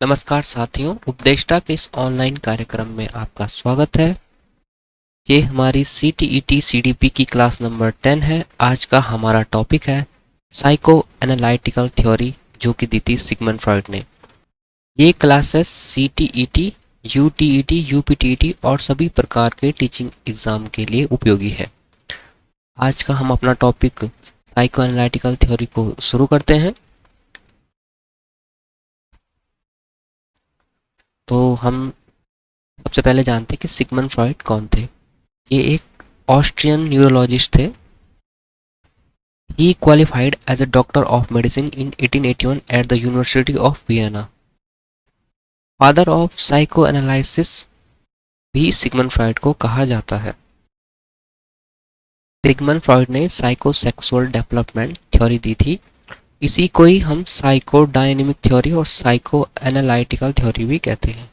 नमस्कार साथियों, उपदेष्टा के इस ऑनलाइन कार्यक्रम में आपका स्वागत है। ये हमारी CTET CDP की क्लास नंबर 10 है। आज का हमारा टॉपिक है साइको एनालिटिकल थ्योरी, जो कि दी थी सिगमंड फ्रॉइड ने। ये क्लासेस CTET, UTET, UPTET और सभी प्रकार के टीचिंग एग्जाम के लिए उपयोगी है। आज का हम अपना टॉपिक साइको एनालिटिकल थ्योरी को शुरू करते हैं। तो हम सबसे पहले जानते हैं कि सिगमंड फ्रॉइड कौन थे। ये एक ऑस्ट्रियन न्यूरोलॉजिस्ट थे। He qualified as a doctor of medicine in 1881 at the University of Vienna. Father of psychoanalysis भी सिगमंड फ्रॉइड को कहा जाता है। सिगमंड फ्रॉइड ने साइकोसेक्सुअल डेवलपमेंट थ्योरी दी थी। इसी को ही हम साइको डायनेमिक थ्योरी और साइको एनालिटिकल थ्योरी भी कहते हैं।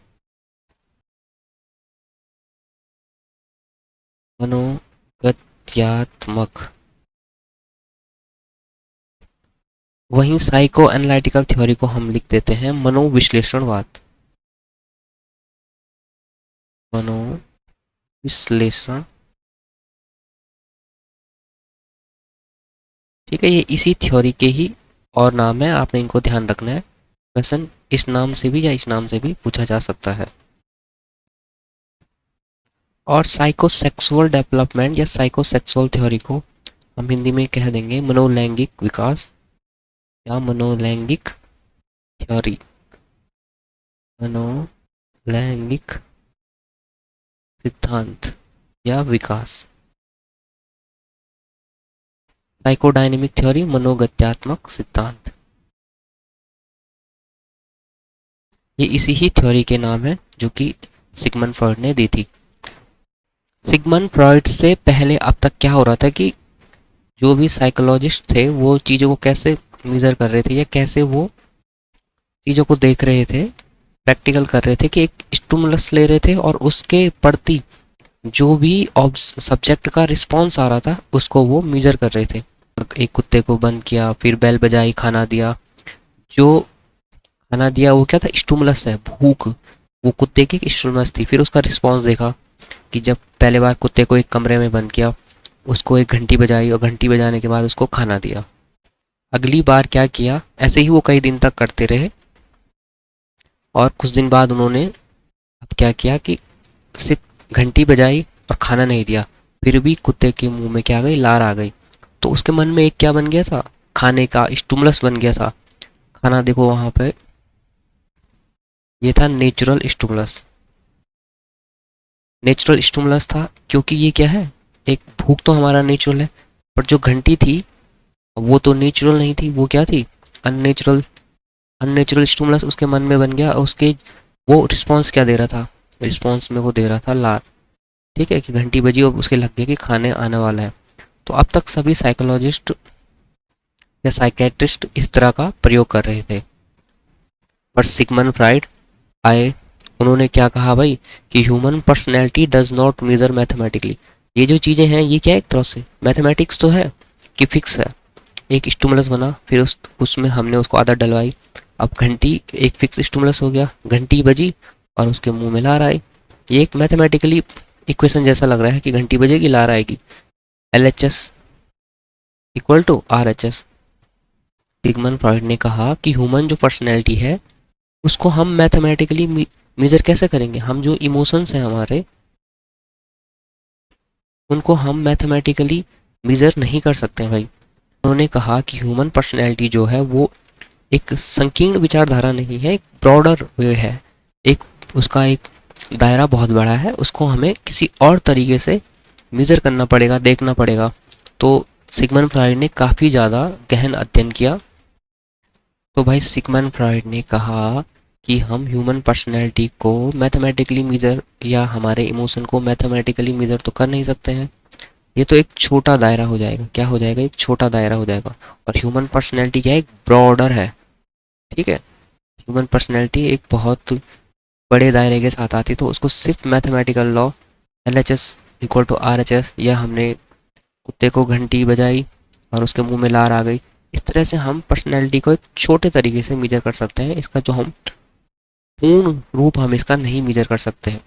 मनोगत्यात्मक। वहीं साइको एनालिटिकल थ्योरी को हम लिख देते हैं मनोविश्लेषणवाद। मनोविश्लेषण, ठीक है। ये इसी थ्योरी के ही और नाम है, आपने इनको ध्यान रखना है। क्वेश्चन इस नाम से भी या इस नाम से भी पूछा जा सकता है। और साइकोसेक्सुअल डेवलपमेंट या साइकोसेक्सुअल थ्योरी को हम हिंदी में कह देंगे मनोलैंगिक विकास या मनोलैंगिक थ्योरी। मनोलैंगिक सिद्धांत या विकास। साइकोडायनेमिक थ्योरी मनोगत्यात्मक सिद्धांत, ये इसी ही थ्योरी के नाम है जो कि सिगमंड फ्रॉइड ने दी थी। सिगमंड फ्रॉइड से पहले अब तक क्या हो रहा था कि जो भी साइकोलॉजिस्ट थे वो चीज़ों को कैसे मेजर कर रहे थे या कैसे वो चीज़ों को देख रहे थे, प्रैक्टिकल कर रहे थे कि एक स्टिमुलस ले रहे थे और उसके प्रति जो भी सब्जेक्ट का रिस्पॉन्स आ रहा था उसको वो मेजर कर रहे थे। एक कुत्ते को बंद किया, फिर बैल बजाई, खाना दिया। जो खाना दिया वो क्या था? स्टिमुलस है, भूख। वो कुत्ते की स्टिमुलस थी। फिर उसका रिस्पॉन्स देखा कि जब पहले बार कुत्ते को एक कमरे में बंद किया, उसको एक घंटी बजाई और घंटी बजाने के बाद उसको खाना दिया। अगली बार क्या किया, ऐसे ही वो कई दिन तक करते रहे और कुछ दिन बाद उन्होंने अब क्या किया कि सिर्फ घंटी बजाई और खाना नहीं दिया, फिर भी कुत्ते के मुंह में क्या आ गई? लार आ गई। तो उसके मन में एक क्या बन गया था? खाने का स्टिमुलस बन गया था। खाना देखो वहां पे, ये था नेचुरल स्टिमुलस। नेचुरल स्टिमुलस था क्योंकि ये क्या है, एक भूख तो हमारा नेचुरल है, पर जो घंटी थी वो तो नेचुरल नहीं थी, वो क्या थी? अननेचुरल। अननेचुरल स्टिमुलस उसके मन में बन गया। उसके वो रिस्पॉन्स क्या दे रहा था? रिस्पॉन्स में वो दे रहा था लार। ठीक है, कि घंटी बजी और उसके लग गया कि खाने आने वाला है। तो अब तक सभी साइकोलॉजिस्ट या साइकेट्रिस्ट इस तरह का प्रयोग कर रहे थे, पर सिगमंड फ्राइड आए। उन्होंने क्या कहा भाई कि human personality does not measure mathematically. ये जो चीज़ें हैं ये क्या है? एक तरह से मैथमेटिक्स तो है कि फिक्स है। एक स्टिमुलस बना, फिर उसमें हमने उसको आदत डलवाई। अब घंटी एक फिक्स स्टिमुलस हो गया, घंटी बजी और उसके मुंह में लार आई। ये एक मैथमेटिकली इक्वेशन जैसा लग रहा है कि घंटी बजेगी, लार आएगी। LHS equal to RHS। Sigmund Freud ने कहा कि ह्यूमन जो पर्सनैलिटी है उसको हम मैथमेटिकली मेजर कैसे करेंगे? हम जो इमोशंस हैं हमारे, उनको हम मैथमेटिकली मेजर नहीं कर सकते हैं भाई। उन्होंने कहा कि ह्यूमन पर्सनैलिटी जो है वो एक संकीर्ण विचारधारा नहीं है, एक ब्रॉडर वे है। एक उसका एक दायरा बहुत बड़ा है, उसको हमें किसी और तरीके से मेजर करना पड़ेगा, देखना पड़ेगा। तो सिगमंड फ्रॉइड ने काफ़ी ज़्यादा गहन अध्ययन किया। तो भाई सिगमंड फ्रॉइड ने कहा कि हम ह्यूमन पर्सनैलिटी को मैथमेटिकली मेजर या हमारे इमोशन को मैथमेटिकली मेजर तो कर नहीं सकते हैं। ये तो एक छोटा दायरा हो जाएगा। क्या हो जाएगा? एक छोटा दायरा हो जाएगा। और ह्यूमन पर्सनैलिटी क्या है? एक ब्रॉडर है। ठीक है, ह्यूमन पर्सनैलिटी एक बहुत बड़े दायरे के साथ आती है। तो उसको सिर्फ mathematical law LHS equal to RHS, या हमने कुत्ते को घंटी बजाई और उसके मुंह में लार आ गई, इस तरह से हम पर्सनैलिटी को एक छोटे तरीके से मेजर कर सकते हैं। इसका जो हम पूर्ण रूप हम इसका नहीं मेजर कर सकते हैं।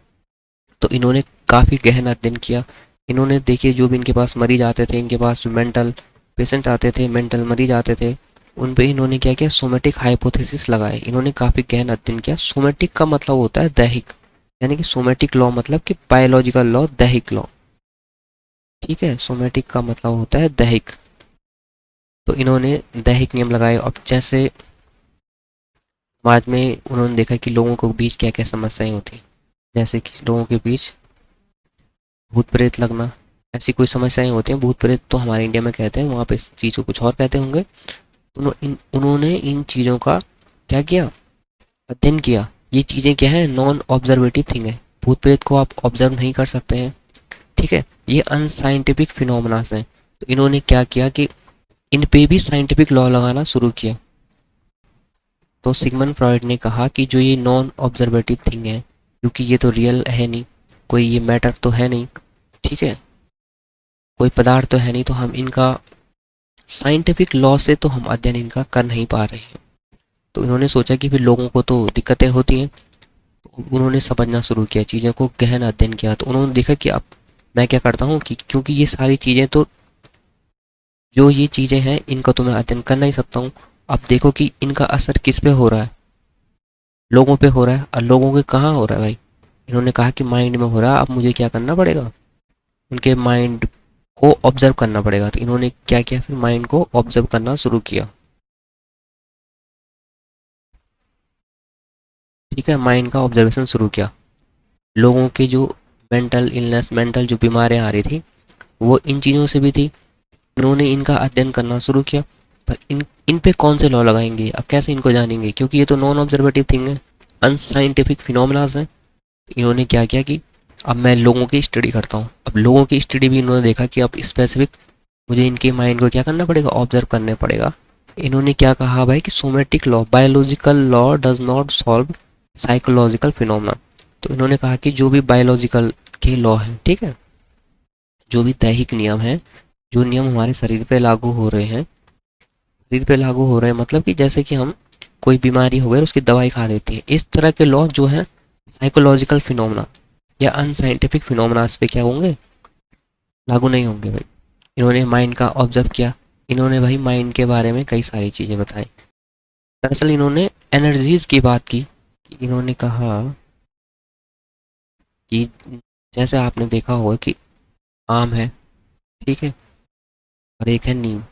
तो इन्होंने काफ़ी गहन अध्ययन किया। इन्होंने देखिए जो भी इनके पास मरीज आते थे, इनके पास जो मेंटल पेशेंट आते थे, मेंटल मरीज आते थे, उन पे इन्होंने क्या किया, सोमेटिक हाइपोथेसिस लगाए। इन्होंने काफ़ी गहन अध्ययन किया। सोमेटिक का मतलब होता है दैहिक, यानी कि सोमेटिक लॉ मतलब कि बायोलॉजिकल लॉ, दैहिक लॉ। ठीक है, सोमेटिक का मतलब होता है दैहिक। तो इन्होंने दैहिक नियम लगाए। अब जैसे बाद में उन्होंने देखा कि लोगों के बीच क्या क्या समस्याएं होती, जैसे कि लोगों के बीच भूत प्रेत लगना, ऐसी कोई समस्याएं होती हैं। भूत प्रेत तो हमारे इंडिया में कहते हैं, वहाँ पे इस चीज़ को कुछ और कहते होंगे। तो उन्होंने इन चीज़ों का क्या किया, अध्ययन किया। ये चीज़ें क्या है, नॉन ऑब्जर्वेटिव थिंग है। भूत प्रेत को आप ऑब्जर्व नहीं कर सकते हैं। ठीक है, ये अनसाइंटिफिक फिनोमिनास हैं। तो इन्होंने क्या किया कि इन पे भी साइंटिफिक लॉ लगाना शुरू किया। तो सिगमंड फ्रॉइड ने कहा कि जो ये नॉन ऑब्जर्वेटिव थिंग है, क्योंकि ये तो रियल है नहीं, कोई ये मैटर तो है नहीं, ठीक है, कोई पदार्थ तो है नहीं, तो हम इनका साइंटिफिक लॉ से तो हम अध्ययन इनका कर नहीं पा रहे हैं। तो इन्होंने सोचा कि फिर लोगों को तो दिक्कतें होती हैं। तो उन्होंने समझना शुरू किया, चीज़ों को गहन अध्ययन किया। तो उन्होंने देखा कि अब मैं क्या करता हूँ कि क्योंकि ये सारी चीज़ें तो, जो ये चीज़ें हैं इनका तो मैं अध्ययन कर नहीं सकता हूँ। अब देखो कि इनका असर किस पे हो रहा है, लोगों पे हो रहा है। और लोगों के कहाँ हो रहा है भाई, इन्होंने कहा कि माइंड में हो रहा है। अब मुझे क्या करना पड़ेगा, उनके माइंड को ऑब्जर्व करना पड़ेगा। तो इन्होंने क्या किया, फिर माइंड को ऑब्जर्व करना शुरू किया। ठीक है, माइंड का ऑब्जर्वेशन शुरू किया। लोगों के जो मेंटल इलनेस, मेंटल जो बीमारियां आ रही थी, वो इन चीज़ों से भी थी। उन्होंने इनका अध्ययन करना शुरू किया। पर इन पे कौन से लॉ लगाएंगे, अब कैसे इनको जानेंगे, क्योंकि ये तो नॉन ऑब्जर्वेटिव थिंग है, अनसाइंटिफिक फिनोमिनाज हैं। इन्होंने क्या किया कि अब मैं लोगों की स्टडी करता हूँ। अब लोगों की स्टडी भी इन्होंने देखा कि अब स्पेसिफिक मुझे इनके माइंड को क्या करना पड़ेगा, ऑब्जर्व करने पड़ेगा। इन्होंने क्या कहा भाई कि somatic law, biological law does not solve psychological phenomena. तो इन्होंने कहा कि जो भी बायोलॉजिकल के लॉ हैं, ठीक है, जो भी दैहिक नियम हैं, जो नियम हमारे शरीर पे लागू हो रहे हैं, शरीर पे लागू हो रहे हैं मतलब कि जैसे कि हम कोई बीमारी हो गई उसकी दवाई खा देती है, इस तरह के लॉ जो है साइकोलॉजिकल फिनोमेना या अनसाइंटिफिक फिनोमेना इस पे क्या होंगे, लागू नहीं होंगे भाई। इन्होंने माइंड का ऑब्जर्व किया। इन्होंने भाई माइंड के बारे में कई सारी चीज़ें बताई। दरअसल इन्होंने एनर्जीज की बात की कि इन्होंने कहा कि जैसे आपने देखा होगा कि आम है, ठीक है, और एक है नीम।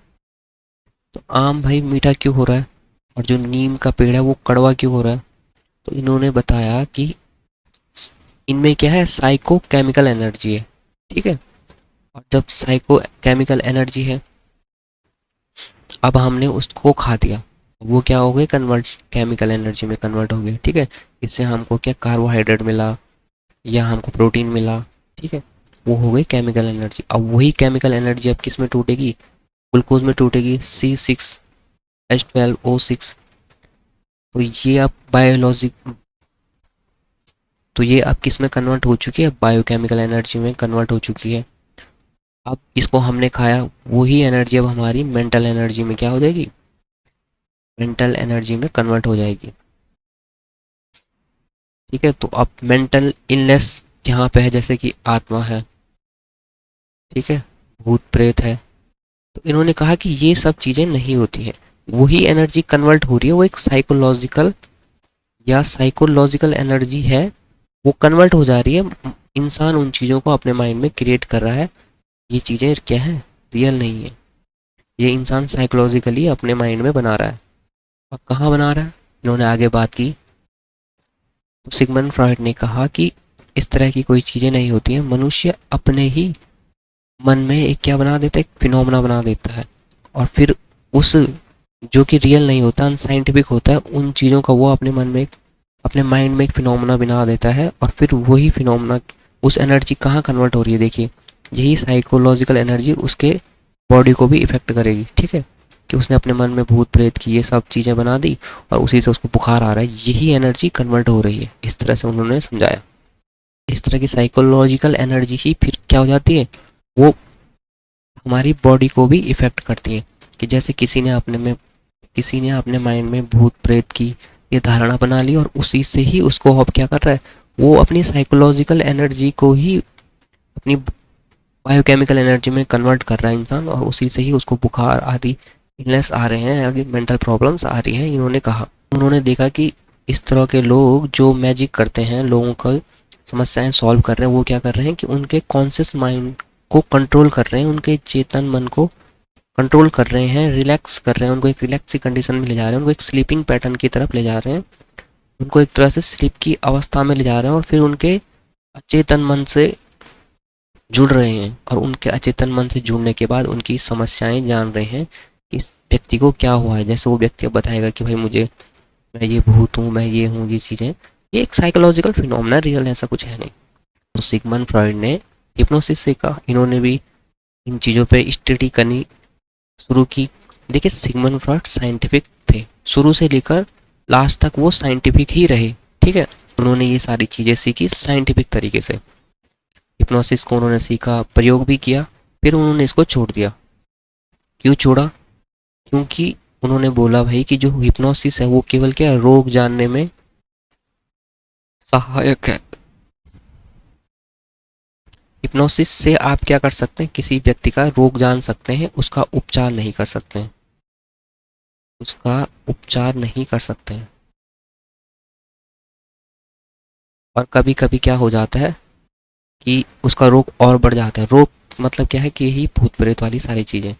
तो आम भाई मीठा क्यों हो रहा है, और जो नीम का पेड़ है वो कड़वा क्यों हो रहा है। तो इन्होंने बताया कि इनमें क्या है, साइको केमिकल एनर्जी है। ठीक है, और जब साइको केमिकल एनर्जी है, अब हमने उसको खा दिया, वो क्या हो गई, कन्वर्ट, केमिकल एनर्जी में कन्वर्ट हो गया। ठीक है, इससे हमको क्या कार्बोहाइड्रेट मिला या हमको प्रोटीन मिला। ठीक है, वो हो गई केमिकल एनर्जी। अब वही केमिकल एनर्जी अब किस में टूटेगी, ग्लूकोज में टूटेगी, C6H12O6। तो ये अब बायोलॉजिक, तो ये अब किस में कन्वर्ट हो चुकी है, बायोकेमिकल एनर्जी में कन्वर्ट हो चुकी है। अब इसको हमने खाया, वही एनर्जी अब हमारी मेंटल एनर्जी में क्या हो जाएगी, मेंटल एनर्जी में कन्वर्ट हो जाएगी। ठीक है, तो अब मेंटल इलनेस जहाँ पे है, जैसे कि आत्मा है, ठीक है, भूत प्रेत है, तो इन्होंने कहा कि ये सब चीज़ें नहीं होती हैं, वही एनर्जी कन्वर्ट हो रही है, वो एक साइकोलॉजिकल या साइकोलॉजिकल एनर्जी है, वो कन्वर्ट हो जा रही है। इंसान उन चीज़ों को अपने माइंड में क्रिएट कर रहा है। ये चीज़ें क्या है, रियल नहीं है, ये इंसान साइकोलॉजिकली अपने माइंड में बना रहा है। अब कहाँ बना रहा है, इन्होंने आगे बात की। तो सिगमंड फ्रॉइड ने कहा कि इस तरह की कोई चीज़ें नहीं होती हैं, मनुष्य अपने ही मन में एक क्या बना देता है, एक फिनोमेना बना देता है, और फिर उस, जो कि रियल नहीं होता, अनसाइंटिफिक होता है, उन चीज़ों का वो अपने मन में अपने माइंड में एक फिनोमेना बना देता है। और फिर वही फिनोमेना, उस एनर्जी कहाँ कन्वर्ट हो रही है, देखिए यही साइकोलॉजिकल एनर्जी उसके बॉडी को भी इफेक्ट करेगी। ठीक है, कि उसने अपने मन में भूत प्रेत की ये सब चीज़ें बना दी और उसी से उसको बुखार आ रहा है, यही एनर्जी कन्वर्ट हो रही है। इस तरह से उन्होंने समझाया। इस तरह की साइकोलॉजिकल एनर्जी ही फिर क्या हो जाती है, वो हमारी बॉडी को भी इफ़ेक्ट करती है। कि जैसे किसी ने अपने माइंड में भूत प्रेत की ये धारणा बना ली और उसी से ही उसको अब क्या कर रहा है, वो अपनी साइकोलॉजिकल एनर्जी को ही अपनी बायोकेमिकल एनर्जी में कन्वर्ट कर रहा है इंसान, और उसी से ही उसको बुखार आदि इलनेस आ रहे हैं, आगे मेंटल प्रॉब्लम्स आ रही हैं। इन्होंने कहा, उन्होंने देखा कि इस तरह के लोग जो मैजिक करते हैं, लोगों का समस्याएं सॉल्व कर रहे हैं, वो क्या कर रहे हैं कि उनके कॉन्शियस माइंड को कंट्रोल कर रहे हैं, उनके चेतन मन को कंट्रोल कर रहे हैं, रिलैक्स कर रहे हैं, उनको एक रिलैक्स की कंडीशन में ले जा रहे हैं, उनको एक स्लीपिंग पैटर्न की तरफ ले जा रहे हैं, उनको एक तरह से स्लीप की अवस्था में ले जा रहे हैं, और फिर उनके अचेतन मन से जुड़ रहे हैं, और उनके अचेतन मन से जुड़ने के बाद उनकी समस्याएं जान रहे हैं कि इस व्यक्ति को क्या हुआ है। जैसे वो व्यक्ति अब बताएगा कि भाई मुझे, मैं ये भूत हूँ, मैं ये हूँ, ये चीज़ें, ये एक साइकोलॉजिकल फिनोमेना, रियल ऐसा कुछ है नहीं। तो सिगमंड फ्रॉइड ने हिप्नोसिस से कहा, इन्होंने भी इन चीज़ों पे स्टडी करनी शुरू की। देखिए सिगमंड फ्रॉइड साइंटिफिक थे, शुरू से लेकर लास्ट तक वो साइंटिफिक ही रहे, ठीक है। उन्होंने ये सारी चीज़ें सीखी साइंटिफिक तरीके से। हिप्नोसिस को उन्होंने सीखा, प्रयोग भी किया, फिर उन्होंने इसको छोड़ दिया। क्यों छोड़ा? क्योंकि उन्होंने बोला भाई कि जो हिप्नोसिस है वो केवल क्या, रोग जानने में सहायक है। हिप्नोसिस से आप क्या कर सकते हैं, किसी व्यक्ति का रोग जान सकते हैं, उसका उपचार नहीं कर सकते हैं, उसका उपचार नहीं कर सकते हैं। और कभी कभी क्या हो जाता है कि उसका रोग और बढ़ जाता है। रोग मतलब क्या है कि यही भूत प्रेत वाली सारी चीज़ें।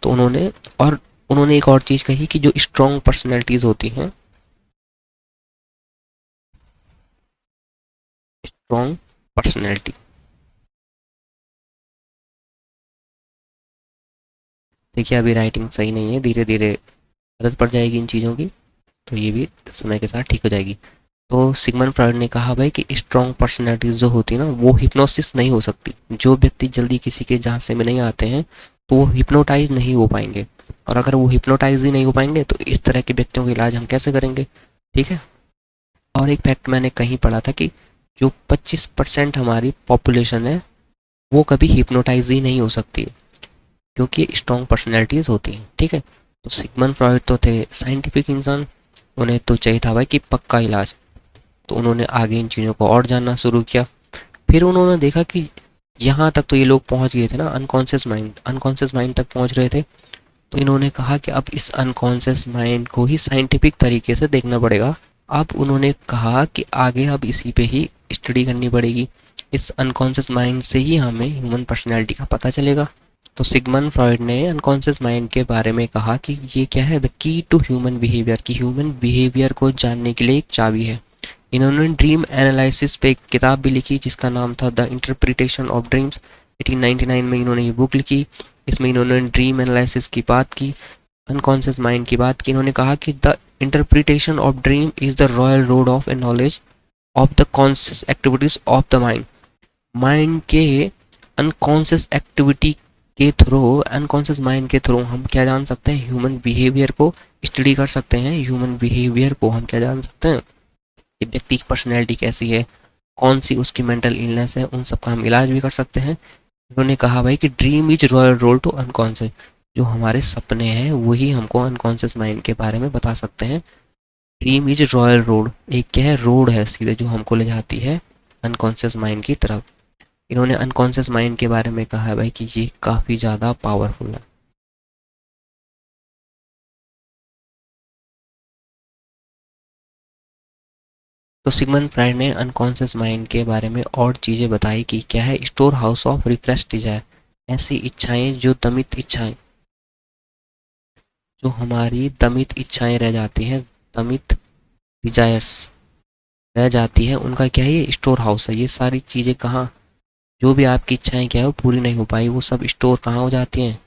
तो उन्होंने एक और चीज़ कही कि जो स्ट्रॉन्ग पर्सनैलिटीज़ होती हैं, स्ट्रॉन्ग पर्सनैलिटी, देखिए अभी राइटिंग सही नहीं है, धीरे धीरे आदत पड़ जाएगी इन चीज़ों की, तो ये भी समय के साथ ठीक हो जाएगी। तो सिगमंड फ्रॉइड ने कहा भाई कि स्ट्रॉन्ग पर्सनैलिटीज जो होती है ना, वो हिप्नोसिस नहीं हो सकती। जो व्यक्ति जल्दी किसी के झांसे में नहीं आते हैं, तो वो हिप्नोटाइज नहीं हो पाएंगे, और अगर वो हिप्नोटाइज ही नहीं हो पाएंगे तो इस तरह के व्यक्तियों का इलाज हम कैसे करेंगे, ठीक है। और एक फैक्ट मैंने कहीं पढ़ा था कि जो 25% हमारी पॉपुलेशन है, वो कभी हिप्नोटाइज ही नहीं हो सकती, क्योंकि स्ट्रॉन्ग पर्सनैलिटीज होती हैं, ठीक है। तो सिगमंड फ्रॉइड तो थे साइंटिफिक इंसान, उन्हें तो चाहिए था भाई कि पक्का इलाज। तो उन्होंने आगे इन चीज़ों को और जानना शुरू किया। फिर उन्होंने देखा कि यहाँ तक तो ये लोग पहुँच गए थे ना, अनकॉन्शियस माइंड तक पहुँच रहे थे। तो इन्होंने कहा कि अब इस अनकॉन्शियस माइंड को ही साइंटिफिक तरीके से देखना पड़ेगा। अब उन्होंने कहा कि आगे अब इसी पे ही स्टडी करनी पड़ेगी, इस अनकॉन्शियस माइंड से ही हमें ह्यूमन पर्सनैलिटी का पता चलेगा। तो सिगमंड फ्रॉइड ने अनकॉन्शियस माइंड के बारे में कहा कि ये क्या है, the key to human behaviour, key human behaviour को जानने के लिए एक चाबी है। इन्होंने ड्रीम एनालिसिस पे एक किताब भी लिखी जिसका नाम था द इंटरप्रिटेशन ऑफ ड्रीम्स। 1899 में इन्होंने ये बुक लिखी। इसमें इन्होंने ड्रीम एनालिसिस की बात की, अनकॉन्शियस माइंड की बात की। इन्होंने कहा कि the interpretation of dream is the royal road of A knowledge of the conscious activities of the mind. Mind के अनकॉन्शियस एक्टिविटी के थ्रू, अनकॉन्शियस माइंड के थ्रू हम क्या जान सकते हैं, ह्यूमन बिहेवियर को स्टडी कर सकते हैं। ह्यूमन बिहेवियर को हम क्या जान सकते हैं, कि व्यक्ति की पर्सनैलिटी कैसी है, कौन सी उसकी मेंटल इलनेस है, उन सब का हम इलाज भी कर सकते हैं। उन्होंने कहा भाई कि dream is royal road to unconscious, जो हमारे सपने हैं वही हमको अनकॉन्शियस माइंड के बारे में बता सकते हैं। ड्रीम इज रॉयल रोड, एक क्या है, रोड है सीधे जो हमको ले जाती है अनकॉन्शियस माइंड की तरफ। इन्होंने अनकॉन्शियस माइंड के बारे में कहा है भाई कि ये काफ़ी ज़्यादा पावरफुल है। तो सिगमंड फ्राइड ने अनकॉन्शियस माइंड के बारे में और चीज़ें बताई कि क्या है, store house of repressed desire, ऐसी इच्छाएं जो दमित इच्छाएं, जो हमारी दमित इच्छाएं रह जाती हैं, दमित डिजायर्स रह जाती है, उनका क्या है, ये स्टोर हाउस है। ये सारी चीज़ें कहाँ, जो भी आपकी इच्छाएं क्या है वो पूरी नहीं हो पाई, वो सब स्टोर कहाँ हो जाती हैं,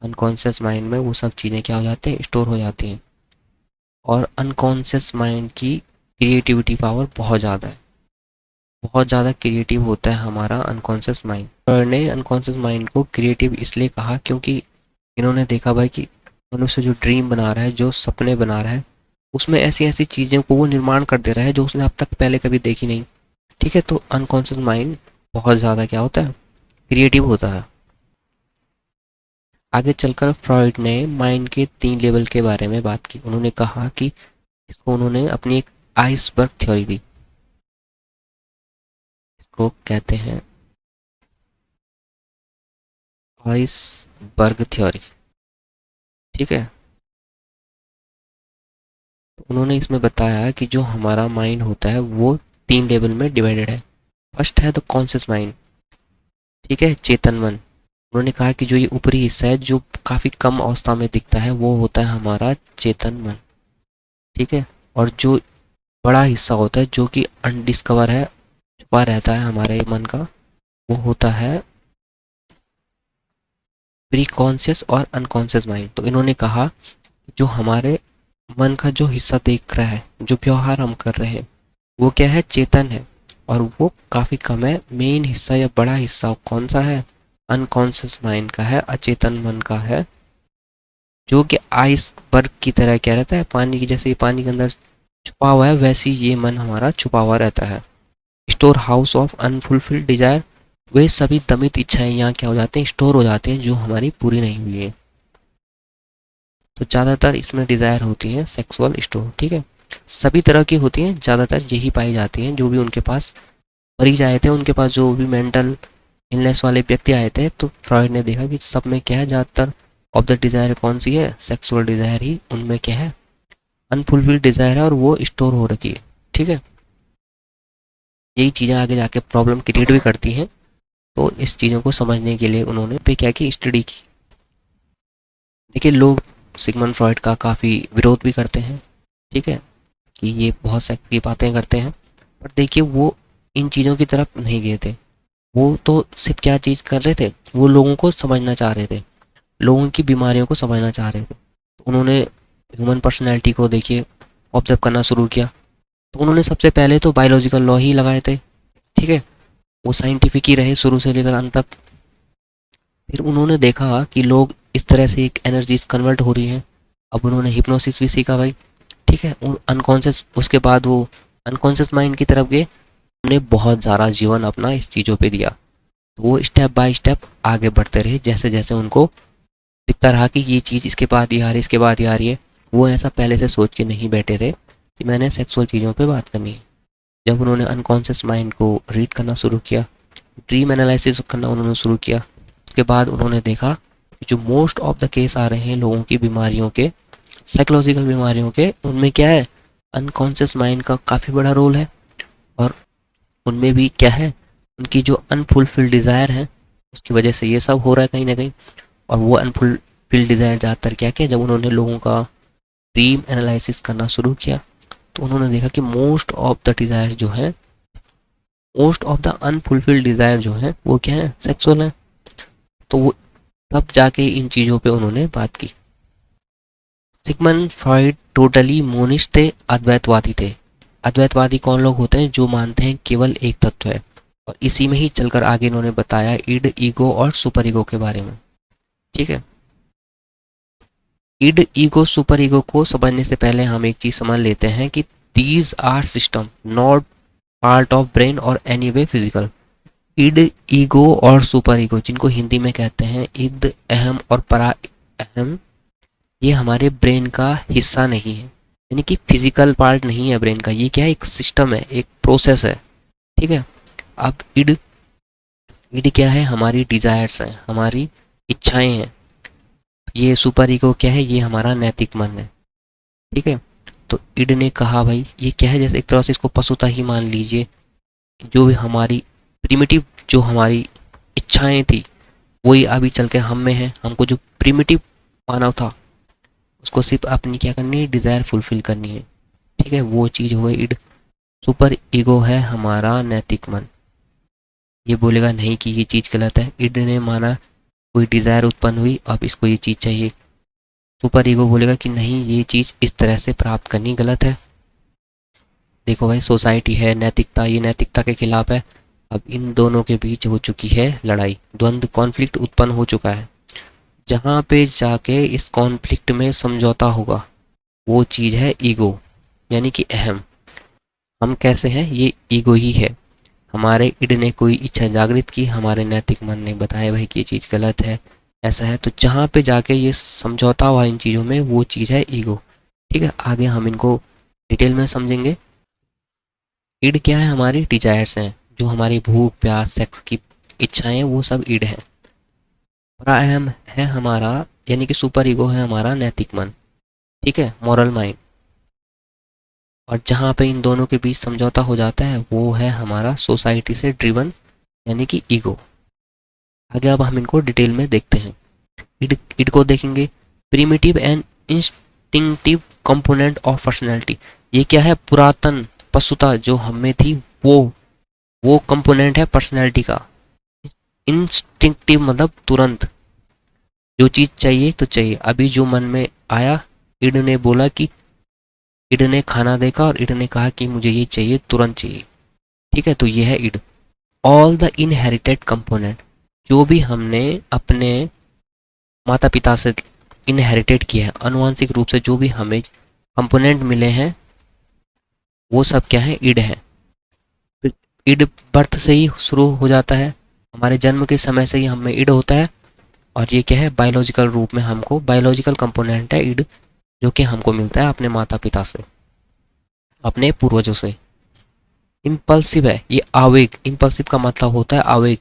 अनकॉन्शियस माइंड में वो सब चीज़ें क्या हो जाती हैं, स्टोर हो जाती हैं। और अनकॉन्शियस माइंड की क्रिएटिविटी पावर बहुत ज़्यादा है, बहुत ज़्यादा क्रिएटिव होता है हमारा अनकॉन्शियस माइंड। और ने अनकॉन्शियस माइंड को क्रिएटिव इसलिए कहा क्योंकि इन्होंने देखा भाई कि मनुष्य जो ड्रीम बना रहा है, जो सपने बना रहा है, उसमें ऐसी ऐसी चीज़ों को वो निर्माण कर दे रहा है जो उसने अब तक पहले कभी देखी नहीं, ठीक है। तो अनकॉन्शियस माइंड बहुत ज़्यादा क्या होता है, क्रिएटिव होता है। आगे चलकर फ्रॉइड ने माइंड के 3 लेवल के बारे में बात की। उन्होंने कहा कि इसको उन्होंने अपनी एक आइसबर्ग थ्योरी दी। इसको कहते हैं आइसबर्ग थ्योरी। ठीक है। तो उन्होंने इसमें बताया कि जो हमारा माइंड होता है वो 3 लेवल में डिवाइडेड है। फर्स्ट है द कॉन्शियस माइंड, ठीक है, चेतन मन। उन्होंने कहा कि जो ये ऊपरी हिस्सा है जो काफ़ी कम अवस्था में दिखता है वो होता है हमारा चेतन मन। ठीक है। और जो बड़ा हिस्सा होता है जो कि अनडिस्कवर है, छुपा रहता है हमारे मन का, वो होता है प्री कॉन्शियस और अनकॉन्शियस माइंड। तो इन्होंने कहा जो हमारे मन का जो हिस्सा देख रहा है, जो व्यवहार हम कर रहे हैं, वो क्या है, चेतन है। और वो काफ़ी कम है। मेन हिस्सा या बड़ा हिस्सा कौन सा है, अनकॉन्शियस माइंड का है, अचेतन मन का है, जो कि आइसबर्ग की तरह क्या रहता है, पानी की जैसे पानी के अंदर छुपा हुआ है, वैसे ही ये मन हमारा छुपा हुआ रहता है। Store house of unfulfilled desire, वे सभी दमित इच्छाएं यहाँ क्या हो जाते हैं, स्टोर हो जाते हैं, जो हमारी पूरी नहीं हुई है। तो ज़्यादातर इसमें डिज़ायर होती है सेक्सुअल स्टोर। ठीक है। सभी तरह की होती हैं, ज़्यादातर यही पाई जाती हैं। जो भी उनके पास मरीज आए थे, उनके पास जो भी मेंटल इलनेस वाले व्यक्ति आए थे, तो फ्रॉइड ने देखा कि सब में क्या है, ज़्यादातर ऑफ द डिज़ायर कौन सी है, सेक्सुअल डिज़ायर ही उनमें क्या है, अनफुलफिल्ड डिज़ायर है, और वो स्टोर हो रखी है। ठीक है। यही चीज़ें आगे जाके प्रॉब्लम क्रिएट भी करती हैं। तो इस चीज़ों को समझने के लिए उन्होंने पे क्या की स्टडी की। देखिए, लोग सिगमंड फ्रॉइड का काफ़ी विरोध भी करते हैं। ठीक है, कि ये बहुत सेक्स की बातें करते हैं। पर देखिए, वो इन चीज़ों की तरफ नहीं गए थे। वो तो सिर्फ क्या चीज़ कर रहे थे, वो लोगों को समझना चाह रहे थे, लोगों की बीमारियों को समझना चाह रहे थे। तो उन्होंने ह्यूमन पर्सनैलिटी को देखिए ऑब्जर्व करना शुरू किया। तो उन्होंने सबसे पहले तो बायोलॉजिकल लॉ ही लगाए थे। ठीक है। वो साइंटिफिक ही रहे शुरू से लेकर अंत तक। फिर उन्होंने देखा कि लोग इस तरह से एक एनर्जीज कन्वर्ट हो रही हैं। अब उन्होंने हिप्नोसिस भी सीखा भाई। ठीक है। और अनकॉन्शियस, उसके बाद वो अनकॉन्शियस माइंड की तरफ गए। उन्होंने बहुत ज़्यादा जीवन अपना इस चीज़ों पे दिया। तो वो स्टेप बाय स्टेप आगे बढ़ते रहे, जैसे जैसे उनको दिखता रहा कि ये चीज़ इसके बाद ही आ रही है, इसके बाद ही आ रही है। वो ऐसा पहले से सोच के नहीं बैठे थे कि मैंने सेक्सुअल चीज़ों पे बात करनी है। जब उन्होंने अनकॉन्शियस माइंड को रीड करना शुरू किया, ड्रीम एनालिसिस करना उन्होंने शुरू किया, उसके बाद उन्होंने देखा कि जो मोस्ट ऑफ द केस आ रहे हैं लोगों की बीमारियों के, साइकोलॉजिकल बीमारियों के, उनमें क्या है, अनकॉन्शियस माइंड का काफ़ी बड़ा रोल है। और उनमें भी क्या है, उनकी जो अनफुलफिल्ड डिज़ायर है, उसकी वजह से ये सब हो रहा है कहीं ना कहीं। और वो अनफुलफिल्ड डिज़ायर ज़्यादातर क्या किया, जब उन्होंने लोगों का ड्रीम एनालिसिस करना शुरू किया, तो उन्होंने देखा कि मोस्ट ऑफ द डिज़ायर जो है, most of the unfulfilled desire जो है वो क्या है, सेक्सुअल है। तो वो तब जाके इन चीज़ों पे उन्होंने बात की। सिगमंड फ्रॉइड टोटली मोनिस्ट थे, अद्वैतवादी थे। अद्वैतवादी कौन लोग होते हैं, जो मानते हैं केवल एक तत्व है। और इसी में ही चलकर आगे इन्होंने बताया इड, ईगो और सुपर ईगो के बारे में। ठीक है। इड, ईगो, सुपर ईगो को समझने से पहले हम एक चीज समझ लेते हैं कि these are system, not part of brain और any way physical. Id, ego और सुपर ईगो, जिनको हिंदी में कहते हैं इद, अहम और परा अहम, ये हमारे ब्रेन का हिस्सा नहीं है, यानी कि फिजिकल पार्ट नहीं है ब्रेन का। ये क्या है, एक सिस्टम है, एक प्रोसेस है। ठीक है। अब इड, इड क्या है, हमारी डिजायर्स हैं, हमारी इच्छाएं हैं। ये सुपर ईगो क्या है, ये हमारा नैतिक मन है। ठीक है। तो इड ने कहा भाई ये क्या है, जैसे एक तरह से इसको पशुता ही मान लीजिए, जो भी हमारी प्रिमिटिव, जो हमारी इच्छाएं थी, वही अभी चलकर हम में है। हमको जो प्रिमिटिव मानव था, उसको सिर्फ अपनी क्या करनी है, डिज़ायर फुलफिल करनी है। ठीक है। वो चीज़ हो गई इड। सुपर ईगो है हमारा नैतिक मन। ये बोलेगा नहीं कि ये चीज़ गलत है। इड ने माना कोई डिज़ायर उत्पन्न हुई, अब इसको ये चीज़ चाहिए। सुपर ईगो बोलेगा कि नहीं, ये चीज़ इस तरह से प्राप्त करनी गलत है। देखो भाई, सोसाइटी है, नैतिकता, ये नैतिकता के खिलाफ है। अब इन दोनों के बीच हो चुकी है लड़ाई, द्वंद्व, कॉन्फ्लिक्ट उत्पन्न हो चुका है। जहाँ पे जाके इस कॉन्फ्लिक्ट में समझौता होगा, वो चीज़ है ईगो, यानी कि अहम। हम कैसे हैं, ये ईगो ही है। हमारे इड ने कोई इच्छा जागृत की, हमारे नैतिक मन ने बताया भाई कि ये चीज़ गलत है, ऐसा है। तो जहाँ पे जाके ये समझौता हुआ इन चीज़ों में, वो चीज़ है ईगो। ठीक है। आगे हम इनको डिटेल में समझेंगे। ईड क्या है? हमारी डिजायर्स हैं, जो हमारी भूख प्यास सेक्स की इच्छाएं हैं, वो सब ईड है। बड़ा अहम है हमारा, यानी कि सुपर ईगो है हमारा नैतिक मन, ठीक है, मॉरल माइंड। और जहाँ पे इन दोनों के बीच समझौता हो जाता है वो है हमारा सोसाइटी से ड्रिवन, यानी कि ईगो। आगे अब हम इनको डिटेल में देखते हैं। ईड को देखेंगे, primitive and instinctive component of personality. ये क्या है? पुरातन पशुता जो हमें थी, वो कंपोनेंट है पर्सनैलिटी का। इंस्टिंक्टिव मतलब तुरंत, जो चीज़ चाहिए तो चाहिए, अभी जो मन में आया, इड ने बोला कि, इड ने खाना देखा और इड ने कहा कि मुझे ये चाहिए, तुरंत चाहिए, ठीक है, तो ये है id. All the inherited component, जो भी हमने अपने माता पिता से इनहेरिटेड किया है, अनुवांशिक रूप से जो भी हमें कंपोनेंट मिले हैं, वो सब क्या है? इड है। इड बर्थ से ही शुरू हो जाता है, हमारे जन्म के समय से ही हमें इड होता है। और ये क्या है? बायोलॉजिकल रूप में हमको, बायोलॉजिकल कंपोनेंट है इड, जो कि हमको मिलता है अपने माता पिता से, अपने पूर्वजों से। इम्पल्सिव है, ये आवेग, इम्पल्सिव का मतलब होता है आवेग।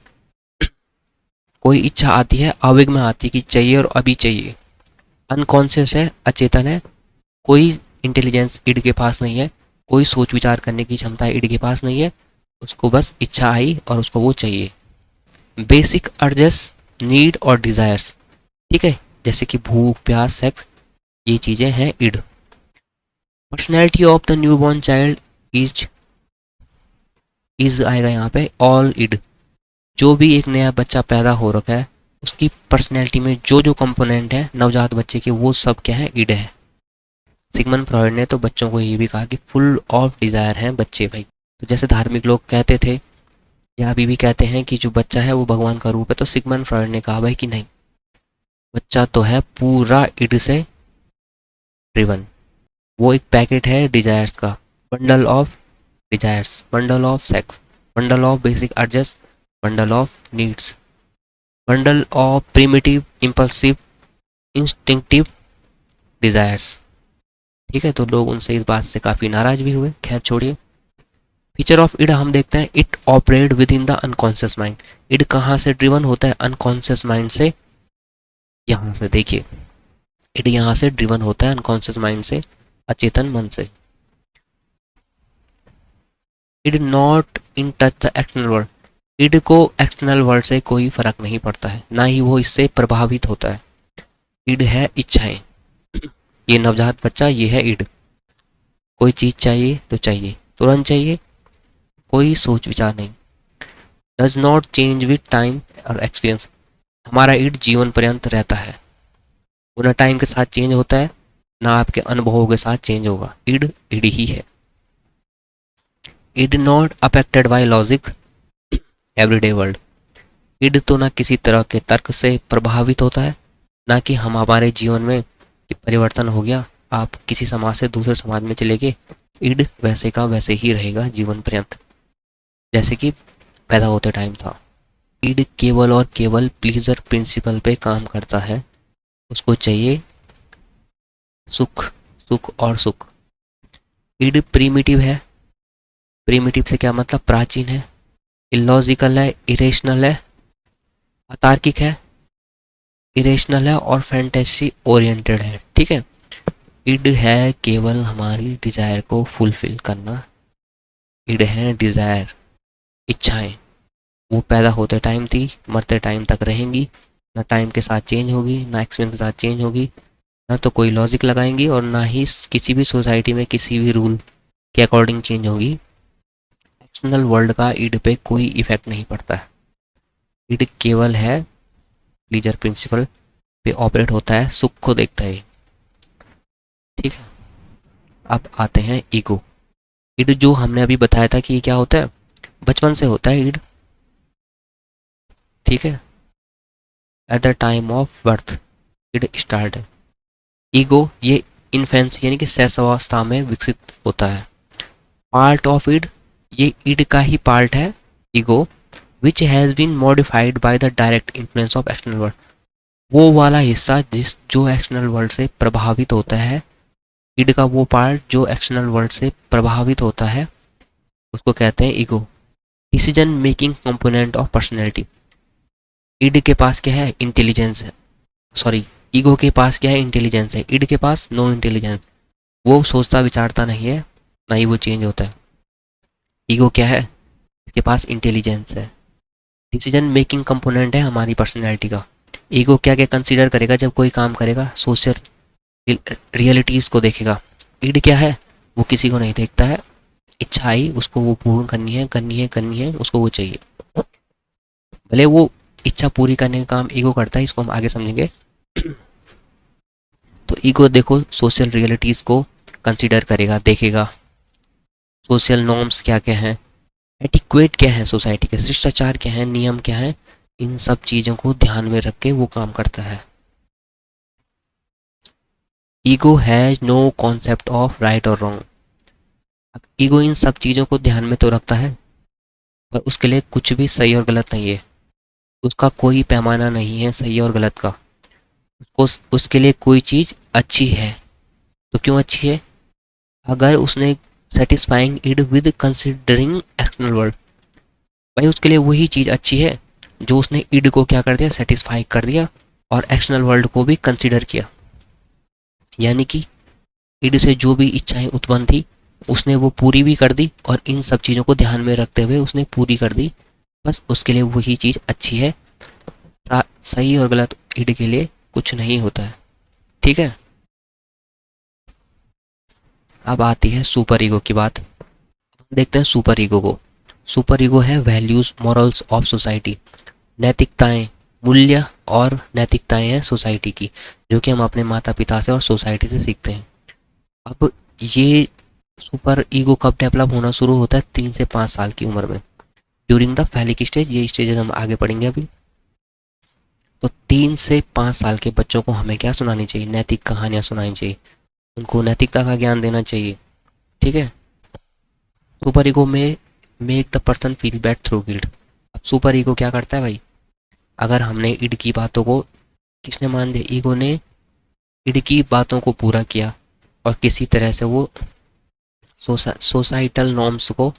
कोई इच्छा आती है, आवेग में आती है कि चाहिए और अभी चाहिए। अनकॉन्शियस है, अचेतन है, कोई इंटेलिजेंस इड के पास नहीं है, कोई सोच विचार करने की क्षमता इड के पास नहीं है, उसको बस इच्छा आई और उसको वो चाहिए। बेसिक अर्जेस, नीड और डिज़ायर्स, ठीक है, जैसे कि भूख प्यास सेक्स, ये चीज़ें हैं id. Personality of the new born child is आएगा यहाँ पे ऑल इड। जो भी एक नया बच्चा पैदा हो रखा है, उसकी पर्सनैलिटी में जो जो कंपोनेंट है नवजात बच्चे के, वो सब क्या है? इड है। सिगमंड फ्रॉइड ने तो बच्चों को ये भी कहा कि फुल ऑफ डिज़ायर हैं बच्चे भाई। तो जैसे धार्मिक लोग कहते थे या अभी भी कहते हैं कि जो बच्चा है वो भगवान का रूप है, तो सिगमंड फ्रॉइड ने कहा भाई कि नहीं, बच्चा तो है पूरा इड से ड्रिवन, वो एक पैकेट है डिजायर्स का, bundle of desires, bundle of sex, bundle of basic urges, bundle of needs, bundle of primitive impulsive instinctive desires. ठीक है, तो लोग उनसे इस बात से काफ़ी नाराज भी हुए, खैर छोड़िए। फीचर ऑफ इड हम देखते हैं, it operate within the unconscious mind. Id कहाँ से ड्रिवन होता है? अनकॉन्शियस माइंड से। यहाँ से देखिए, इड यहाँ से ड्रिवन होता है अनकॉन्शियस माइंड से, अचेतन मन से। Id not in touch the external world, id को एक्सटर्नल वर्ल्ड से कोई फर्क नहीं पड़ता है, ना ही वो इससे प्रभावित होता है। इड है इच्छाएं, ये नवजात बच्चा, ये है इड। कोई चीज़ चाहिए तो चाहिए, तुरंत चाहिए, कोई सोच विचार नहीं। Does not change with time और एक्सपीरियंस, हमारा इड जीवन पर्यंत रहता है, वो ना टाइम के साथ चेंज होता है, ना आपके अनुभवों के साथ चेंज होगा, इड इड ही है। Id not affected by logic everyday world, id तो ना किसी तरह के तर्क से प्रभावित होता है, ना कि हम हमारे जीवन में कि परिवर्तन हो गया, आप किसी समाज से दूसरे समाज में चले गए, इड वैसे का वैसे ही रहेगा जीवन पर्यंत, जैसे कि पैदा होते टाइम था। इड केवल और केवल प्लीजर प्रिंसिपल पे काम करता है, उसको चाहिए सुख, सुख और सुख। इड प्रीमिटिव है, प्रीमिटिव से क्या मतलब? प्राचीन है, इलॉजिकल है, इरेशनल है, अतार्किक है, इरेशनल है और फैंटेसी ओरिएंटेड है, ठीक है। इड है केवल हमारी डिजायर को फुलफिल करना, इड है डिजायर, इच्छाएं, वो पैदा होते टाइम थी, मरते टाइम तक रहेंगी, ना टाइम के साथ चेंज होगी, ना एक्सपीरियंस के साथ चेंज होगी, ना तो कोई लॉजिक लगाएंगी और ना ही किसी भी सोसाइटी में किसी भी रूल के अकॉर्डिंग चेंज होगी। एक्सटर्नल वर्ल्ड का ईड पे कोई इफेक्ट नहीं पड़ता है, ईड केवल है प्लीजर प्रिंसिपल पे ऑपरेट होता है, सुख को देखता है, ठीक है। अब आते हैं ईगो। ईड जो हमने अभी बताया था कि ये क्या होता है, बचपन से होता है ईड, ठीक है। At the time of birth id start है। ईगो ये इन्फेंसी यानी कि शैशवावस्था में विकसित होता है। पार्ट ऑफ ईड, ये ईड का ही पार्ट है ego, which has been modified by the direct influence of external world, वो वाला हिस्सा जिस जो एक्सटर्नल वर्ल्ड से प्रभावित होता है ईड का वो पार्ट जो एक्सटर्नल वर्ल्ड से प्रभावित होता है उसको कहते हैं ego. Decision making component of personality. Id के पास क्या है? इंटेलिजेंस है। सॉरी, ईगो के पास क्या है? इंटेलिजेंस है। ईड के पास नो इंटेलिजेंस, वो सोचता विचारता नहीं है, ना ही वो चेंज होता है। ईगो क्या है? इसके पास इंटेलिजेंस है। डिसीजन मेकिंग कंपोनेंट है हमारी पर्सनैलिटी का। ईगो क्या क्या कंसीडर करेगा जब कोई काम करेगा? सोशल रियलिटीज़ को देखेगा। ईड क्या है? वो किसी को नहीं देखता है, इच्छा आई उसको वो पूर्ण करनी है, करनी है, करनी है, उसको वो चाहिए। भले वो इच्छा पूरी करने का काम ईगो करता है, इसको हम आगे समझेंगे। तो ईगो देखो सोशल रियलिटीज़ को कंसीडर करेगा, देखेगा। सोशल नॉर्म्स क्या क्या हैं, एटिक्वेट क्या है, सोसाइटी के शिष्टाचार क्या है, नियम क्या है, इन सब चीज़ों को ध्यान में रख के वो काम करता है। Ego has no concept of right और रॉन्ग। अब ईगो इन सब चीज़ों को ध्यान में तो रखता है, पर उसके लिए कुछ भी सही और गलत नहीं है। उसका कोई पैमाना नहीं है सही और गलत का। उसको उसके लिए कोई चीज़ अच्छी है तो क्यों अच्छी है? अगर उसने satisfying it with considering external world, भाई उसके लिए वही चीज़ अच्छी है जो उसने इड को क्या कर दिया? सेटिस्फाई कर दिया और एक्सटर्नल वर्ल्ड को भी कंसिडर किया। यानी कि इड से जो भी इच्छाएं उत्पन्न थी उसने वो पूरी भी कर दी और इन सब चीज़ों को ध्यान में रखते हुए उसने पूरी कर दी। बस उसके लिए वही चीज़ अच्छी है। सही और गलत इड के लिए कुछ नहीं होता है। ठीक है, अब आती है सुपर ईगो की बात। देखते हैं सुपर ईगो को। सुपर ईगो है वैल्यूज मॉरल्स ऑफ सोसाइटी। नैतिकताएं, मूल्य और नैतिकताएं हैं सोसाइटी की, जो कि हम अपने माता पिता से और सोसाइटी से सीखते हैं। अब ये सुपर ईगो कब डेवलप होना शुरू होता है? 3 से 5 साल की उम्र में, ड्यूरिंग द फैलिक स्टेज। ये स्टेज हम आगे पढ़ेंगे अभी। तो 3 से 5 साल के बच्चों को हमें क्या सुनानी चाहिए? नैतिक कहानियाँ सुनानी चाहिए, उनको नैतिकता का ज्ञान देना चाहिए। ठीक है। सुपर ईगो में make the person feel bad through guilt. अब सुपर ईगो क्या करता है भाई? अगर हमने इड की बातों को, किसने मान लिया? ईगो ने इड की बातों को पूरा किया और किसी तरह से वो सोसाइटल नॉर्म्स को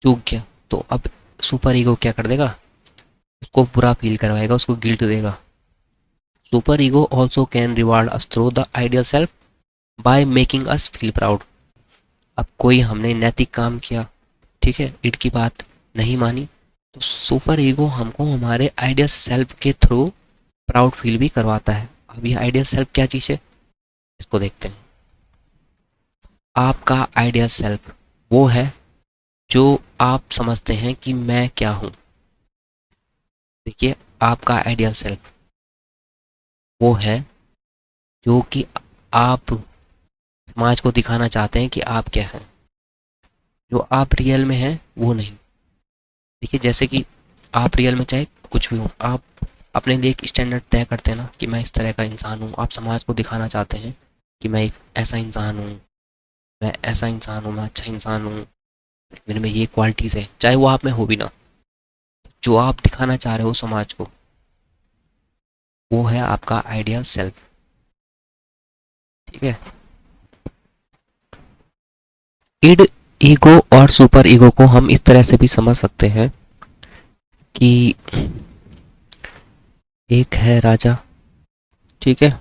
चूक गया, तो अब सुपर ईगो क्या कर देगा? उसको बुरा फील करवाएगा, उसको गिल्ट देगा। Super ego also can reward us through the ideal self by making us feel proud. अब कोई हमने नैतिक काम किया, ठीक है, इड की बात नहीं मानी, तो सुपर ईगो हमको हमारे आइडियल सेल्फ के थ्रू प्राउड फील भी करवाता है। अब ये आइडियल सेल्फ क्या चीज़ है, इसको देखते हैं। आपका आइडियल सेल्फ वो है जो आप समझते हैं कि मैं क्या हूँ। देखिए, आपका आइडियल सेल्फ वो है जो कि आप समाज को दिखाना चाहते हैं कि आप क्या हैं। जो आप रियल में हैं वो नहीं। देखिए, जैसे कि आप रियल में चाहे कुछ भी हो, आप अपने लिए एक स्टैंडर्ड तय करते हैं ना कि मैं इस तरह का इंसान हूँ। आप समाज को दिखाना चाहते हैं कि मैं एक ऐसा इंसान हूँ, मैं ऐसा इंसान हूँ, मैं अच्छा इंसान हूँ, मेरे में ये क्वालिटीज़ है, चाहे वो आप में हो भी ना। जो आप दिखाना चाह रहे हो समाज को, वो है आपका आइडियल सेल्फ। ठीक है। इड, ईगो और सुपर ईगो को हम इस तरह से भी समझ सकते हैं कि एक है राजा, ठीक है,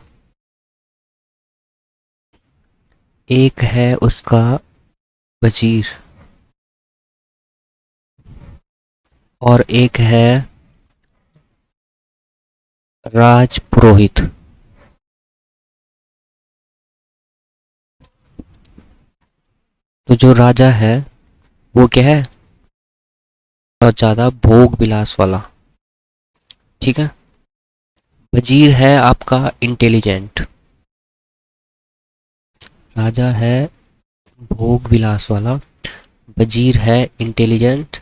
एक है उसका वजीर, और एक है राजपुरोहित। तो जो राजा है वो क्या है? बहुत ज़्यादा भोग विलास वाला। ठीक है। वजीर है आपका इंटेलिजेंट। राजा है भोग विलास वाला, वजीर है इंटेलिजेंट,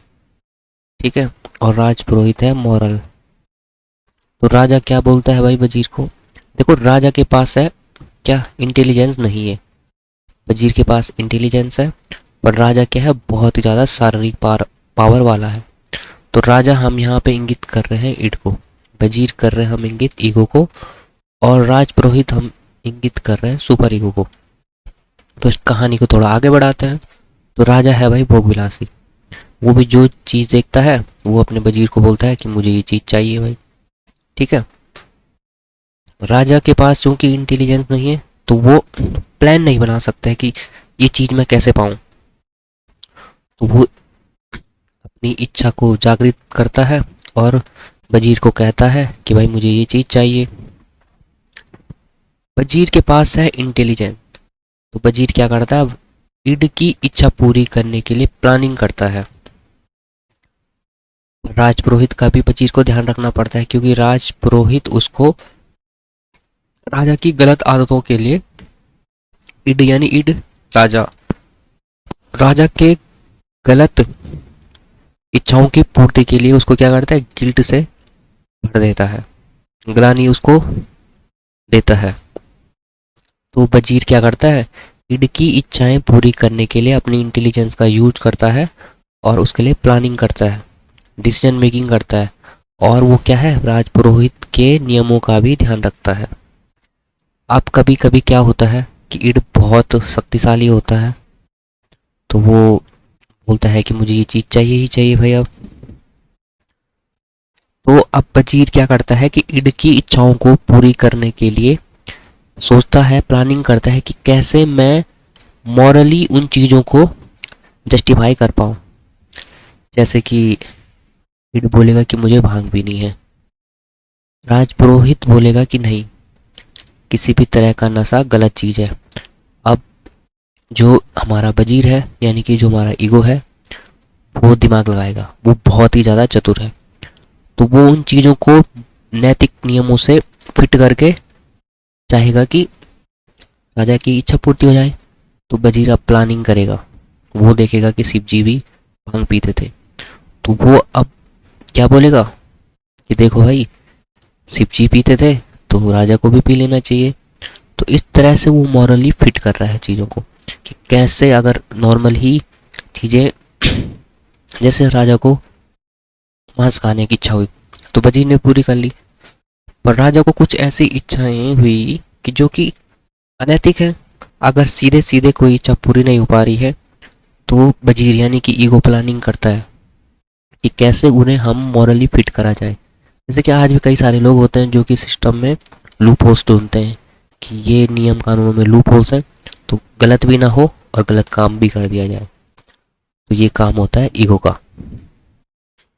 ठीक है, और राजपुरोहित है मॉरल। तो राजा क्या बोलता है भाई वजीर को? देखो, राजा के पास है क्या? इंटेलिजेंस नहीं है। वजीर के पास इंटेलिजेंस है, पर राजा क्या है? बहुत ही ज़्यादा शारीरिक पावर वाला है। तो राजा हम यहाँ पे इंगित कर रहे हैं इड को, वजीर कर रहे हैं हम इंगित ईगो को, और राजपुरोहित हम इंगित कर रहे हैं सुपर ईगो को। तो इस कहानी को थोड़ा आगे बढ़ाते हैं। तो राजा है भाई भोगविलासी, वो भी जो चीज़ देखता है वो अपने वजीर को बोलता है कि मुझे ये चीज़ चाहिए भाई। ठीक है। राजा के पास चूंकि इंटेलिजेंस नहीं है तो वो प्लान नहीं बना सकता है कि ये चीज़ मैं कैसे पाऊँ। तो वो अपनी इच्छा को जागृत करता है और वजीर को कहता है कि भाई मुझे ये चीज़ चाहिए। वजीर के पास है इंटेलिजेंस, तो वजीर क्या करता है, अब ईड की इच्छा पूरी करने के लिए प्लानिंग करता है। राजपुरोहित का भी वजीर को ध्यान रखना पड़ता है क्योंकि राजपुरोहित उसको राजा की गलत आदतों के लिए, ईड यानी ईड राजा, राजा के गलत इच्छाओं की पूर्ति के लिए उसको क्या करता है, गिल्ट से भर देता है, ग्लानि उसको देता है। तो वजीर क्या करता है, ईड की इच्छाएं पूरी करने के लिए अपनी इंटेलिजेंस का यूज करता है और उसके लिए प्लानिंग करता है, डिसीजन मेकिंग करता है, और वो क्या है, राजपुरोहित के नियमों का भी ध्यान रखता है। अब कभी कभी क्या होता है कि ईड बहुत शक्तिशाली होता है, तो वो बोलता है कि मुझे ये चीज़ चाहिए ही चाहिए भाई। अब तो अब वजीर क्या करता है कि ईड की इच्छाओं को पूरी करने के लिए सोचता है, प्लानिंग करता है कि कैसे मैं मॉरली उन चीज़ों को जस्टिफाई कर पाऊँ। जैसे कि ईड बोलेगा कि मुझे भांग पीनी है, राजपुरोहित बोलेगा कि नहीं, किसी भी तरह का नशा गलत चीज़ है। अब जो हमारा वजीर है यानी कि जो हमारा ईगो है वो दिमाग लगाएगा, वो बहुत ही ज़्यादा चतुर है, तो वो उन चीज़ों को नैतिक नियमों से फिट करके चाहेगा कि राजा की इच्छा पूर्ति हो जाए। तो वजीर अब प्लानिंग करेगा, वो देखेगा कि शिव जी भी भांग पीते थे, तो वो अब क्या बोलेगा कि देखो भाई, शिव जी पीते थे तो राजा को भी पी लेना चाहिए। तो इस तरह से वो मॉरली फिट कर रहा है चीज़ों को कि कैसे अगर नॉर्मल ही चीज़ें, जैसे राजा को मांस खाने की इच्छा हुई तो वजीर ने पूरी कर ली, पर राजा को कुछ ऐसी इच्छाएं हुई कि जो कि अनैतिक है। अगर सीधे सीधे कोई इच्छा पूरी नहीं हो पा रही है तो वजीर यानी कि ईगो प्लानिंग करता है कि कैसे उन्हें हम मॉरली फिट करा जाए। जैसे कि आज भी कई सारे लोग होते हैं जो कि सिस्टम में लूप होल्स ढूंढते हैं कि ये नियम कानूनों में लूप होल्स हैं तो गलत भी ना हो और गलत काम भी कर दिया जाए। तो ये काम होता है ईगो का।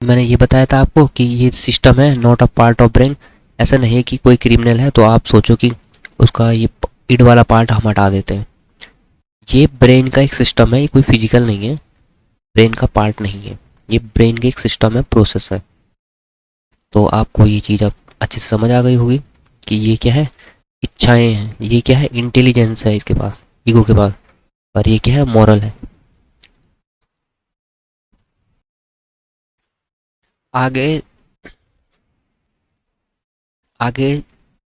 मैंने ये बताया था आपको कि ये सिस्टम है not a part of brain. ऐसा नहीं है कि कोई क्रिमिनल है तो आप सोचो कि उसका ये ईड वाला पार्ट हम हटा देते हैं। ये ब्रेन का एक सिस्टम है, ये कोई फिजिकल नहीं है, ब्रेन का पार्ट नहीं है, ये ब्रेन का एक सिस्टम है, प्रोसेस है। तो आपको ये चीज़ अब अच्छे से समझ आ गई होगी कि ये क्या है, इच्छाएं हैं, ये क्या है, इंटेलिजेंस है इसके पास, ईगो के पास, और ये क्या है, मॉरल है। आगे आगे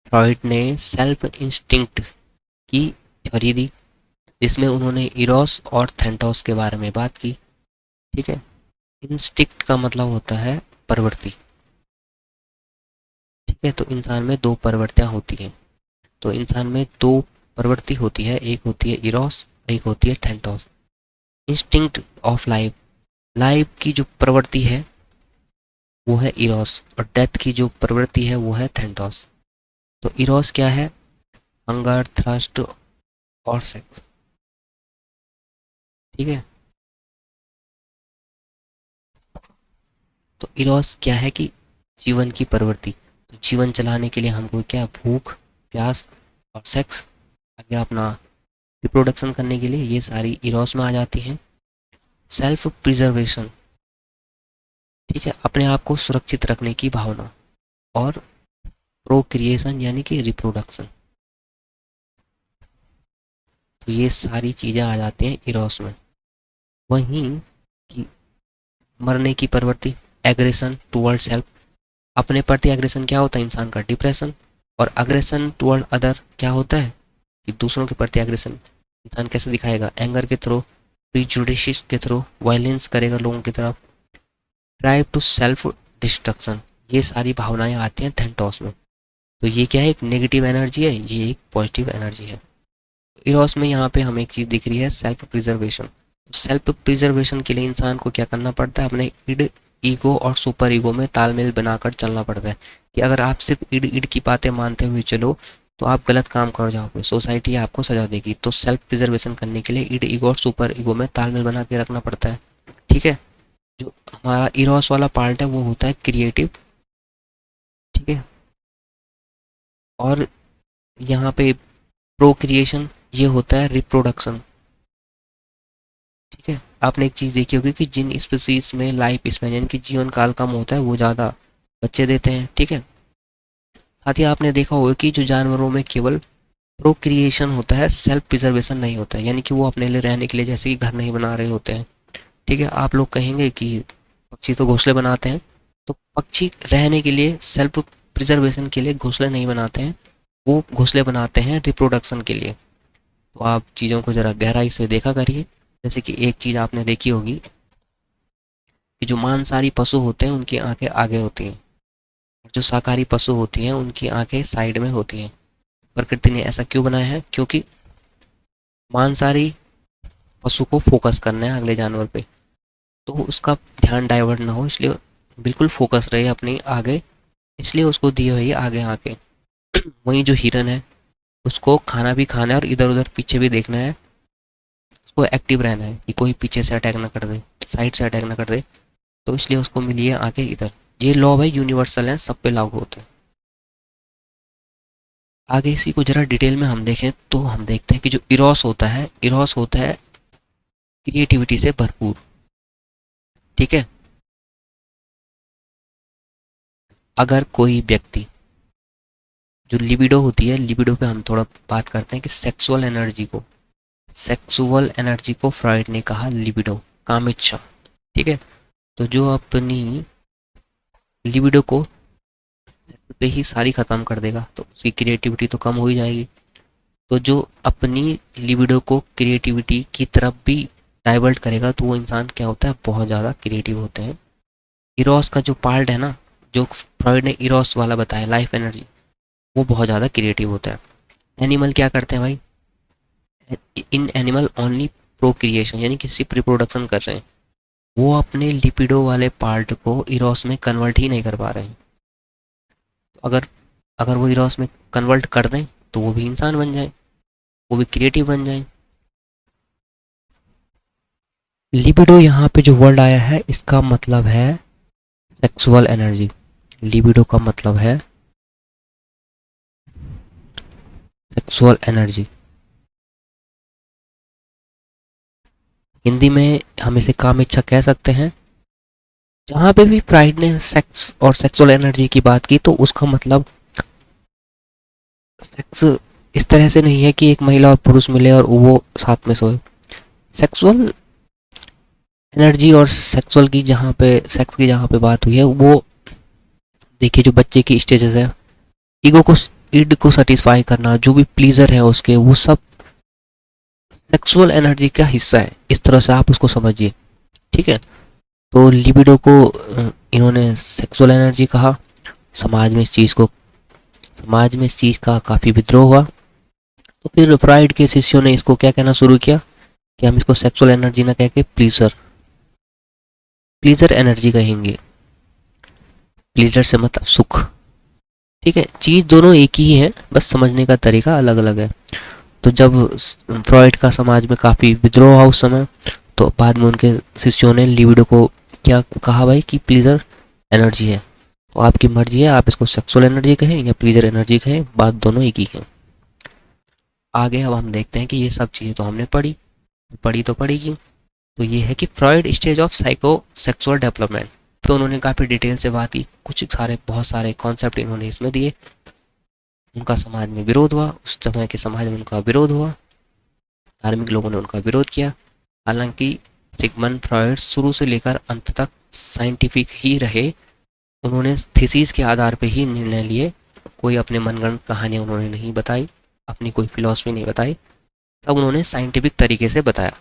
फ्रॉइड ने सेल्फ इंस्टिंक्ट की थ्योरी दी, जिसमें उन्होंने इरोस और थैंटोस के बारे में बात की। ठीक है। इंस्टिंक्ट का मतलब होता है प्रवृत्ति। ठीक है। तो इंसान में दो प्रवृत्तियां होती हैं। तो इंसान में दो प्रवृत्ति होती है, एक होती है इरोस, एक होती है थैंटोस। इंस्टिंक्ट ऑफ लाइफ, लाइफ की जो प्रवृत्ति है वो है इरोस, और डेथ की जो प्रवृत्ति है वो है थैंटोस। तो इरोस क्या है, हंगर, थ्रस्ट और सेक्स। ठीक है। तो इरोस क्या है कि जीवन की प्रवृत्ति, तो जीवन चलाने के लिए हमको क्या, भूख, प्यास और सेक्स, आगे अपना रिप्रोडक्शन करने के लिए, ये सारी इरोस में आ जाती हैं। सेल्फ प्रिजर्वेशन, ठीक है, अपने आप को सुरक्षित रखने की भावना, और प्रोक्रिएशन यानी कि रिप्रोडक्शन। तो ये सारी चीज़ें आ जाती हैं इरोस में। वहीं की मरने की प्रवृत्ति, एग्रेशन टुवर्ड सेल्फ, अपने प्रति एग्रेशन क्या होता है, इंसान का डिप्रेशन। और अग्रेशन टुवर्ड अदर क्या होता है कि दूसरों के प्रति एग्रेशन इंसान कैसे दिखाएगा, एंगर के थ्रू, प्रीजुडिशियस के थ्रू, वायलेंस करेगा लोगों की तरफ, ड्राइव टू सेल्फ डिस्ट्रक्शन। ये सारी भावनाएं आती हैं थैंटोस में। तो ये क्या है, एक नेगेटिव एनर्जी है, ये एक पॉजिटिव एनर्जी है। इरोस में यहाँ पे हमें एक चीज़ दिख रही है, सेल्फ प्रिजर्वेशन। सेल्फ प्रिजर्वेशन के लिए इंसान को क्या करना पड़ता है, अपने इड, ईगो और सुपर ईगो में तालमेल बनाकर चलना पड़ता है। कि अगर आप सिर्फ इड इड की बातें मानते हुए चलो तो आप गलत काम कर जाओगे, सोसाइटी आपको सजा देगी। तो सेल्फ प्रिजर्वेशन करने के लिए इड, ईगो और सुपर ईगो में तालमेल बना के रखना पड़ता है। ठीक है। जो हमारा इरोस वाला पार्ट है वो होता है क्रिएटिव। ठीक है। और यहाँ पे प्रोक्रिएशन, ये होता है रिप्रोडक्शन। ठीक है। आपने एक चीज़ देखी होगी कि जिन स्पीसीज में लाइफ स्पैन यानी कि जीवन काल कम होता है वो ज़्यादा बच्चे देते हैं। ठीक है। साथ ही आपने देखा होगा कि जो जानवरों में केवल प्रोक्रिएशन होता है, सेल्फ प्रिजर्वेशन नहीं होता है, यानी कि वो अपने लिए रहने के लिए जैसे कि घर नहीं बना रहे होते हैं। ठीक है। आप लोग कहेंगे कि पक्षी तो घोंसले बनाते हैं, तो पक्षी रहने के लिए, सेल्फ प्रिजर्वेशन के लिए घोंसले नहीं बनाते हैं, वो घोंसले बनाते हैं रिप्रोडक्शन के लिए। तो आप चीज़ों को ज़रा गहराई से देखा करिए। जैसे कि एक चीज़ आपने देखी होगी कि जो मांसाहारी पशु होते हैं उनकी आंखें आगे होती हैं, और जो शाकाहारी पशु होती हैं उनकी आंखें साइड में होती हैं। प्रकृति ने ऐसा क्यों बनाया है? क्योंकि मांसाहारी पशु को फोकस करना है अगले जानवर पे, तो उसका ध्यान डाइवर्ट ना हो, इसलिए बिल्कुल फोकस रहे अपनी आगे, इसलिए उसको दिए हुई है आगे आके। वहीं जो हिरन है उसको खाना भी खाना है और इधर उधर पीछे भी देखना है, उसको एक्टिव रहना है कि कोई पीछे से अटैक ना कर दे, साइड से अटैक ना कर दे, तो इसलिए उसको मिली है आगे इधर। ये लॉ भाई यूनिवर्सल है, सब पे लागू होते हैं। आगे इसी को जरा डिटेल में हम देखें तो हम देखते हैं कि जो इरोस होता है, इरोस होता है क्रिएटिविटी से भरपूर। ठीक है। अगर कोई व्यक्ति, जो लिबिडो होती है, लिबिडो पे हम थोड़ा बात करते हैं कि सेक्सुअल एनर्जी को, सेक्सुअल एनर्जी को फ्रॉइड ने कहा लिबिडो, कामिच्छा। ठीक है। तो जो अपनी लिबिडो को सेक्स पे ही सारी ख़त्म कर देगा तो उसकी क्रिएटिविटी तो कम हो ही जाएगी। तो जो अपनी लिबिडो को क्रिएटिविटी की तरफ भी डाइवर्ट करेगा तो वो इंसान क्या होता है, बहुत ज़्यादा क्रिएटिव होते हैं। इरोस का जो पार्ट है ना, जो फ्रॉइड ने इरोस वाला बताया, लाइफ एनर्जी, वो बहुत ज़्यादा क्रिएटिव होता है। एनिमल क्या करते हैं भाई, इन एनिमल ओनली प्रोक्रिएशन यानी कि सिर्फ रिप्रोडक्शन कर रहे हैं, वो अपने लिपिडो वाले पार्ट को इरोस में कन्वर्ट ही नहीं कर पा रहे हैं। तो अगर अगर वो इरोस में कन्वर्ट कर दें तो वो भी इंसान बन जाए, वो भी क्रिएटिव बन जाए। लिबिडो यहाँ पे जो वर्ड आया है इसका मतलब है सेक्सुअल एनर्जी। लिबिडो का मतलब है सेक्सुअल एनर्जी। हिंदी में हम इसे काम इच्छा कह सकते हैं। जहाँ पे भी प्राइड ने सेक्स और सेक्सुअल एनर्जी की बात की तो उसका मतलब सेक्स इस तरह से नहीं है कि एक महिला और पुरुष मिले और वो साथ में सोए। सेक्सुअल एनर्जी और सेक्सुअल की जहाँ पे, सेक्स की जहाँ पे बात हुई है, वो देखिए जो बच्चे की स्टेजेस है, ईगो को, ईड को सेटिस्फाई करना, जो भी प्लीजर है उसके, वो सब सेक्सुअल एनर्जी का हिस्सा है। इस तरह से आप उसको समझिए। ठीक है। तो लिबिडो को इन्होंने सेक्सुअल एनर्जी कहा। समाज में इस चीज़ को, समाज में इस चीज़ का काफ़ी विद्रोह हुआ। तो फिर फ्राइड के शिष्यों ने इसको क्या कहना शुरू किया कि हम इसको सेक्सुअल एनर्जी ना कह के प्लीजर, प्लीजर एनर्जी कहेंगे। प्लीजर से मतलब सुख। ठीक है। चीज़ दोनों एक ही है, बस समझने का तरीका अलग अलग है। तो जब फ्रॉइड का समाज में काफ़ी विद्रोह हुआ उस समय, तो बाद में उनके शिष्यों ने लिबिडो को क्या कहा भाई कि प्लीजर एनर्जी है, तो आपकी मर्जी है, आप इसको सेक्सुअल एनर्जी कहें या प्लीजर एनर्जी कहें, बात दोनों एक ही है। आगे अब हम देखते हैं कि ये सब चीज़ें तो हमने पढ़ी, पढ़ी तो पढ़ी। तो ये है कि Freud stage of psycho sexual development. तो उन्होंने काफ़ी डिटेल से बात की, कुछ सारे बहुत सारे कॉन्सेप्ट इन्होंने इसमें दिए। उनका समाज में विरोध हुआ, उस समय के समाज में उनका विरोध हुआ, धार्मिक लोगों ने उनका विरोध किया। हालांकि सिगमंड फ्रॉइड शुरू से लेकर अंत तक साइंटिफिक ही रहे, उन्होंने थीसिस के आधार पर ही निर्णय लिए, कोई अपने मनगढ़ंत कहानियाँ उन्होंने नहीं बताई, अपनी कोई फिलॉसफी नहीं बताई, सब उन्होंने साइंटिफिक तरीके से बताया।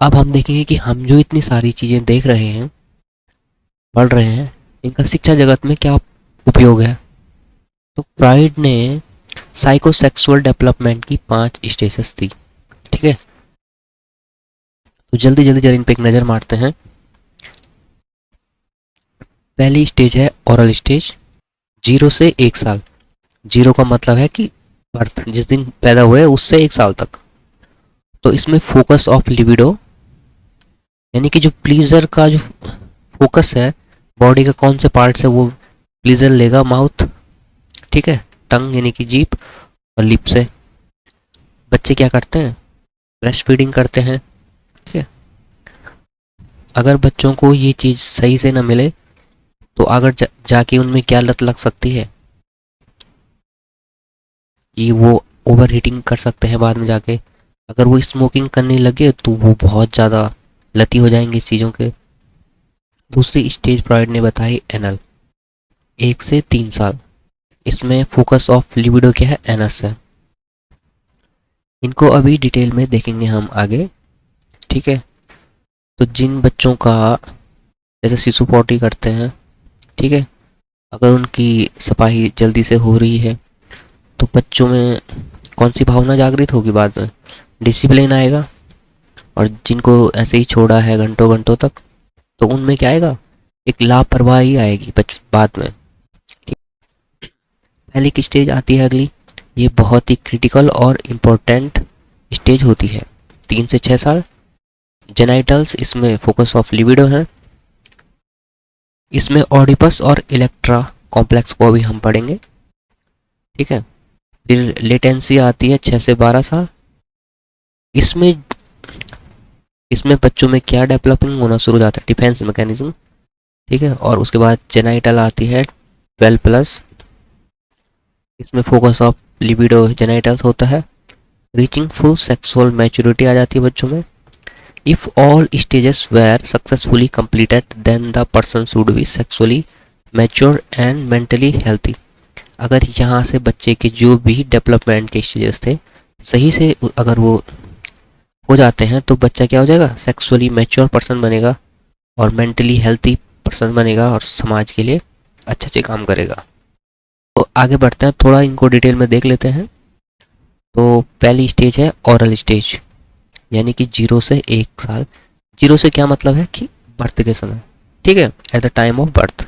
अब हम देखेंगे कि हम जो इतनी सारी चीज़ें देख रहे हैं, पढ़ रहे हैं, इनका शिक्षा जगत में क्या उपयोग है। तो फ्रॉइड ने साइकोसेक्सुअल डेवलपमेंट की 5 स्टेजेस थी। ठीक है, तो जल्दी जल्दी जरा इन पे एक नज़र मारते हैं। पहली स्टेज है ओरल स्टेज, 0 से 1 साल। 0 का मतलब है कि बर्थ, जिस दिन पैदा हुए उससे 1 साल तक। तो इसमें फोकस ऑफ लिबिडो, यानी कि जो प्लीजर का जो फोकस है, बॉडी का कौन से पार्ट से वो प्लीजर लेगा, माउथ, ठीक है, टंग यानी कि जीभ, और लिप से। बच्चे क्या करते हैं, ब्रेस्ट फीडिंग करते हैं। ठीक है, अगर बच्चों को ये चीज़ सही से ना मिले तो आगे जाके उनमें क्या लत लग सकती है कि वो ओवर हीटिंग कर सकते हैं बाद में जाके। अगर वो स्मोकिंग करने लगे तो वो बहुत ज़्यादा लती हो जाएंगे इस चीज़ों के। दूसरी स्टेज फ्रॉइड ने बताई एनल, 1 से 3 साल। इसमें फोकस ऑफ लिबिडो क्या है, एनस है। इनको अभी डिटेल में देखेंगे हम आगे। ठीक है, तो जिन बच्चों का जैसे शिशु पॉटी करते हैं, ठीक है, अगर उनकी सफाई जल्दी से हो रही है तो बच्चों में कौन सी भावना जागृत होगी, बाद में डिसिप्लिन आएगा। और जिनको ऐसे ही छोड़ा है घंटों घंटों तक, तो उनमें क्या आएगा, एक लापरवाही आएगी बाद में। पहली की स्टेज आती है अगली, ये बहुत ही क्रिटिकल और इम्पोर्टेंट स्टेज होती है, 3 से 6 साल। जेनाइटल्स, इसमें फोकस ऑफ लिबिडो है। इसमें ऑडिपस और इलेक्ट्रा कॉम्प्लेक्स को अभी हम पढ़ेंगे। ठीक है, फिर लेटेंसी आती है 6 से 12 साल। इसमें इसमें बच्चों में क्या डेवलपिंग होना शुरू हो जाता है, डिफेंस मैकेनिज्म। ठीक है, और उसके बाद जेनाइटल आती है 12+। इसमें फोकस ऑफ लिबिडो जेनाइटल्स होता है। रीचिंग फुल सेक्सुअल मैच्योरिटी आ जाती है बच्चों में। If all stages were successfully completed then the person should be sexually mature and mentally healthy. अगर यहाँ से बच्चे के जो भी डेवलपमेंट के स्टेजेस थे सही से अगर वो हो जाते हैं तो बच्चा क्या हो जाएगा, सेक्सुअली मैच्योर पर्सन बनेगा और मेंटली हेल्थी पर्सन बनेगा और समाज के लिए अच्छे अच्छे काम करेगा। तो आगे बढ़ते हैं, थोड़ा इनको डिटेल में देख लेते हैं। तो पहली स्टेज है ओरल स्टेज, यानी कि 0 से 1 साल। 0 से क्या मतलब है कि बर्थ के समय, ठीक है, at the time of birth.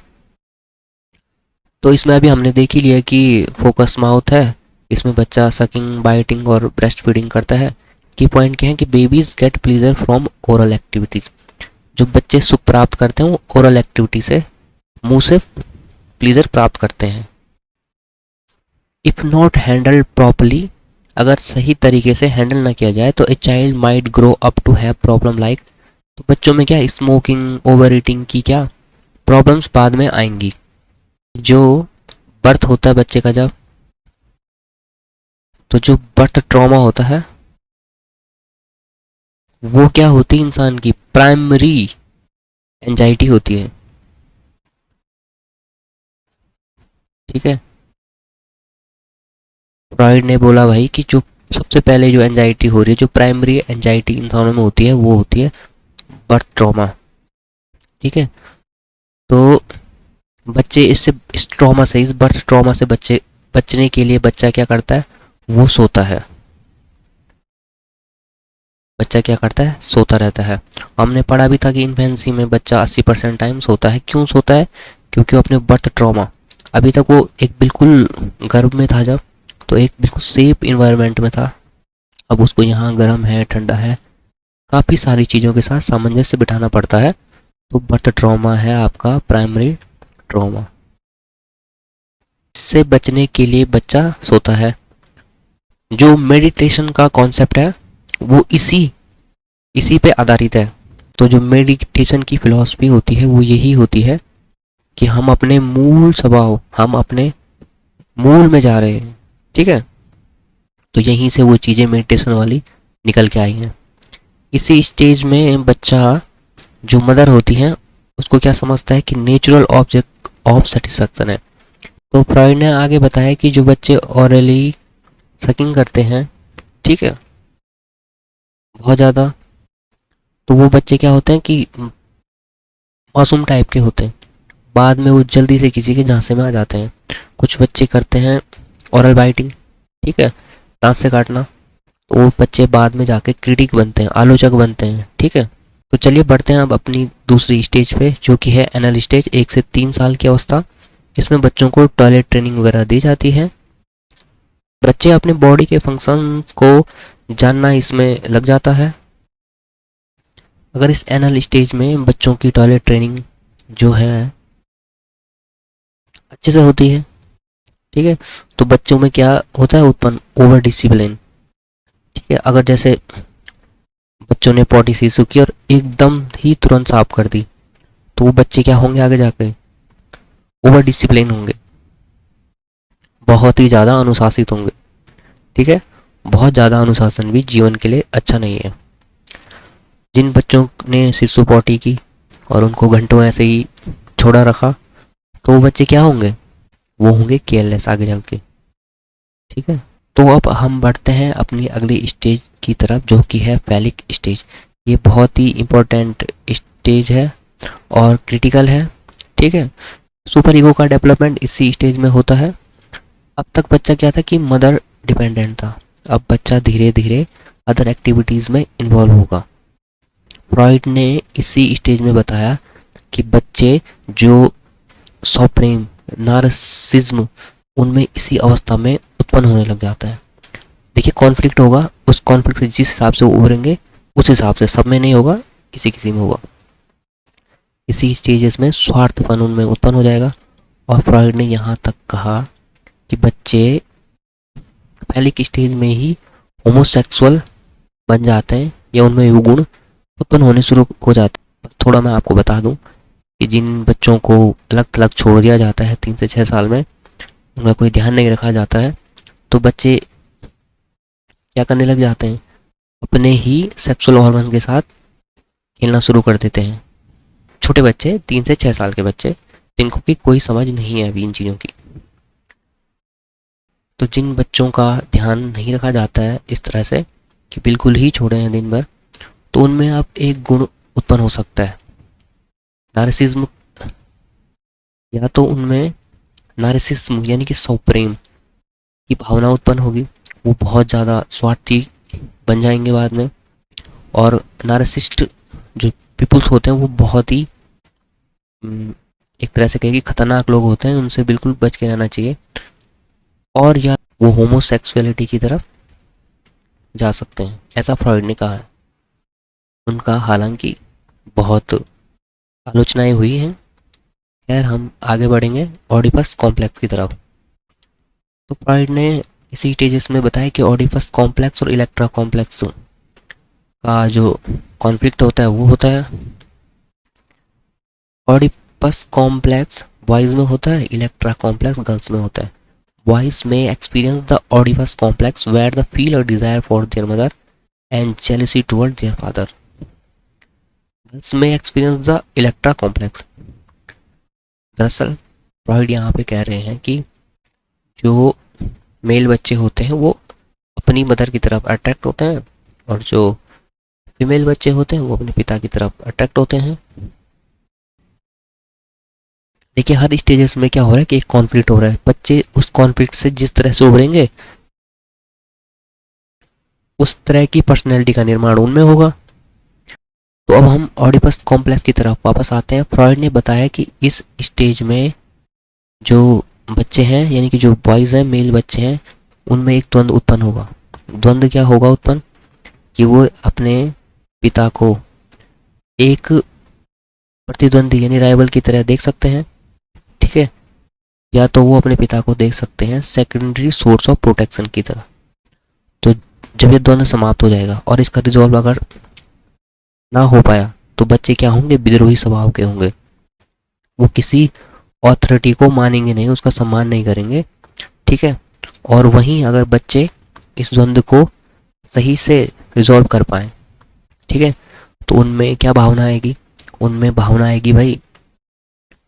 तो इसमें अभी हमने देख ही लिया कि फोकस माउथ है, इसमें बच्चा सकिंग, बाइटिंग और ब्रेस्ट फीडिंग करता है। की पॉइंट क्या है कि babies get pleasure from oral activities. जो बच्चे सुख प्राप्त करते हैं वो ओरल एक्टिविटी से, मुंह से प्लीजर प्राप्त करते हैं। इफ नॉट हैंडल्ड प्रॉपरली, अगर सही तरीके से हैंडल ना किया जाए तो a child might grow up to have problem like, तो बच्चों में क्या स्मोकिंग, ओवर ईटिंग की क्या प्रॉब्लम्स बाद में आएंगी। जो बर्थ होता है बच्चे का जब, तो जो बर्थ ट्रॉमा होता है वो क्या होती है, इंसान की प्राइमरी एंजाइटी होती है। ठीक है, फ्रॉइड ने बोला भाई कि जो सबसे पहले जो एंजाइटी हो रही है, जो प्राइमरी एंजाइटी इंसानों में होती है वो होती है बर्थ ट्रॉमा। ठीक है, तो बच्चे इस ट्रॉमा से, इस बर्थ ट्रॉमा से बच्चे बचने के लिए बच्चा क्या करता है, वो सोता है। बच्चा क्या करता है, सोता रहता है। हमने पढ़ा भी था कि इन्फेंसी में बच्चा 80% टाइम सोता है। क्यों सोता है, क्योंकि वो अपने बर्थ ट्रॉमा, अभी तक वो एक बिल्कुल गर्भ में था जब, तो एक बिल्कुल सेफ इन्वायरमेंट में था। अब उसको यहाँ गर्म है, ठंडा है, काफ़ी सारी चीज़ों के साथ सामंजस्य बिठाना पड़ता है। तो बर्थ ट्रॉमा है आपका प्राइमरी ट्रॉमा। इससे बचने के लिए बच्चा सोता है। जो मेडिटेशन का कॉन्सेप्ट है वो इसी पे आधारित है। तो जो मेडिटेशन की फिलॉसफी होती है वो यही होती है कि हम अपने मूल स्वभाव, हम अपने मूल में जा रहे हैं। ठीक है, तो यहीं से वो चीज़ें मेडिटेशन वाली निकल के आई हैं। इसी स्टेज में बच्चा, जो मदर होती हैं, उसको क्या समझता है कि नेचुरल ऑब्जेक्ट ऑफ सेटिस्फैक्शन है। तो फ्रॉइड ने आगे बताया कि जो बच्चे ऑरली सकिंग करते हैं, ठीक है, बहुत ज़्यादा, तो वो बच्चे क्या होते हैं कि मासूम टाइप के होते हैं, बाद में वो जल्दी से किसी के झांसे में आ जाते हैं। कुछ बच्चे करते हैं ओरल बाइटिंग, ठीक है, दांत से काटना। तो वो बच्चे बाद में जाके क्रिटिक बनते हैं, आलोचक बनते हैं। ठीक है, तो चलिए बढ़ते हैं अब अपनी दूसरी स्टेज पे, जो कि है एनल स्टेज, 1 से 3 साल की अवस्था। इसमें बच्चों को टॉयलेट ट्रेनिंग वगैरह दी जाती है। बच्चे अपने बॉडी के फंक्शंस को जानना इसमें लग जाता है। अगर इस एनल स्टेज में बच्चों की टॉयलेट ट्रेनिंग जो है अच्छे से होती है, ठीक है, तो बच्चों में क्या होता है उत्पन्न, ओवर डिसिप्लिन। ठीक है, अगर जैसे बच्चों ने पॉटी सीसू की और एकदम ही तुरंत साफ कर दी, तो वो बच्चे क्या होंगे आगे जाके, ओवर डिसिप्लिन होंगे, बहुत ही ज़्यादा अनुशासित होंगे। ठीक है, बहुत ज़्यादा अनुशासन भी जीवन के लिए अच्छा नहीं है। जिन बच्चों ने शिशु पॉटी की और उनको घंटों ऐसे ही छोड़ा रखा, तो वो बच्चे क्या होंगे, वो होंगे केयरलेस आगे जाके। ठीक है, तो अब हम बढ़ते हैं अपनी अगली स्टेज की तरफ, जो कि है फैलिक स्टेज। ये बहुत ही इम्पोर्टेंट स्टेज है और क्रिटिकल है। ठीक है, सुपर ईगो का डेवलपमेंट इसी स्टेज में होता है। अब तक बच्चा क्या था कि मदर डिपेंडेंट था, अब बच्चा धीरे धीरे अदर एक्टिविटीज़ में इन्वॉल्व होगा। फ्रॉइड ने इसी स्टेज में बताया कि बच्चे जो सप्रेम नार्सिज्म, उनमें इसी अवस्था में उत्पन्न होने लग जाता है। देखिए, कॉन्फ्लिक्ट होगा, उस कॉन्फ्लिक्ट से जिस हिसाब से वो उभरेंगे उस हिसाब से, सब में नहीं होगा, किसी किसी में होगा। इसी स्टेजेस में स्वार्थपन उनमें उत्पन्न हो जाएगा। और फ्रॉइड ने यहाँ तक कहा कि बच्चे फैलिक स्टेज में ही होमोसेक्सुअल बन जाते हैं, या उनमें वो गुण उत्पन्न होने शुरू हो जाते हैं। बस थोड़ा मैं आपको बता दूं कि जिन बच्चों को अलग थलग छोड़ दिया जाता है 3 से 6 साल में, उनका कोई ध्यान नहीं रखा जाता है, तो बच्चे क्या करने लग जाते हैं, अपने ही सेक्सुअल हार्मोन के साथ खेलना शुरू कर देते हैं। छोटे बच्चे, 3 से 6 साल के बच्चे, जिनको की कोई समझ नहीं है अभी इन चीज़ों की। तो जिन बच्चों का ध्यान नहीं रखा जाता है इस तरह से कि बिल्कुल ही छोड़े हैं दिन भर, तो उनमें अब एक गुण उत्पन्न हो सकता है, नार्सिज्म। या तो उनमें नार्सिज्म यानी कि स्वप्रेम की भावना उत्पन्न होगी, वो बहुत ज़्यादा स्वार्थी बन जाएंगे बाद में। और नार्सिसिस्ट जो पीपल्स होते हैं वो बहुत ही एक तरह से कहें कि खतरनाक लोग होते हैं, उनसे बिल्कुल बच के रहना चाहिए। और या वो होमोसेक्सुअलिटी की तरफ जा सकते हैं, ऐसा फ्रॉइड ने कहा है। उनका हालांकि बहुत आलोचनाएं हुई हैं। खैर, हम आगे बढ़ेंगे ऑडिपस कॉम्प्लेक्स की तरफ। तो फ्रॉइड ने इसी स्टेजेस में बताया कि ऑडिपस कॉम्प्लेक्स और इलेक्ट्रा कॉम्प्लेक्स का जो कॉन्फ्लिक्ट होता है वो होता है। ऑडिपस कॉम्प्लेक्स बॉयज़ में होता है, इलेक्ट्रा कॉम्प्लेक्स गर्ल्स में होता है। बॉयज़ में experience the Oedipus complex where the feel और desire for their mother and jealousy toward their father. Girls में एक्सपीरियंस द इलेक्ट्रा कॉम्प्लेक्स। दरअसल फ्रॉइड यहाँ पे कह रहे हैं कि जो मेल बच्चे होते हैं वो अपनी मदर की तरफ अट्रैक्ट होते हैं, और जो फीमेल बच्चे होते हैं वो अपने पिता की तरफ अट्रैक्ट होते हैं। देखिए, हर स्टेजेस में क्या हो रहा है कि एक कॉन्फ्लिक्ट हो रहा है, बच्चे उस कॉन्फ्लिक्ट से जिस तरह से उभरेंगे उस तरह की पर्सनैलिटी का निर्माण उनमें होगा। तो अब हम ऑडिपस कॉम्प्लेक्स की तरफ वापस आते हैं। फ्रॉइड ने बताया कि इस स्टेज में जो बच्चे हैं, यानी कि जो बॉयज़ हैं, मेल बच्चे हैं, उनमें एक द्वंद्व उत्पन्न होगा। द्वंद्व क्या होगा उत्पन्न, कि वो अपने पिता को एक प्रतिद्वंदी यानी राइवल की तरह देख सकते हैं। ठीक है, या तो वो अपने पिता को देख सकते हैं सेकेंडरी सोर्स ऑफ प्रोटेक्शन की तरह। तो जब ये द्वंद्व समाप्त हो जाएगा और इसका रिजॉल्व अगर ना हो पाया, तो बच्चे क्या होंगे, विद्रोही स्वभाव के होंगे। वो किसी ऑथोरिटी को मानेंगे नहीं, उसका सम्मान नहीं करेंगे। ठीक है, और वहीं अगर बच्चे इस द्वंद्व को सही से रिजॉल्व कर पाए, ठीक है, तो उनमें क्या भावना आएगी, उनमें भावना आएगी भाई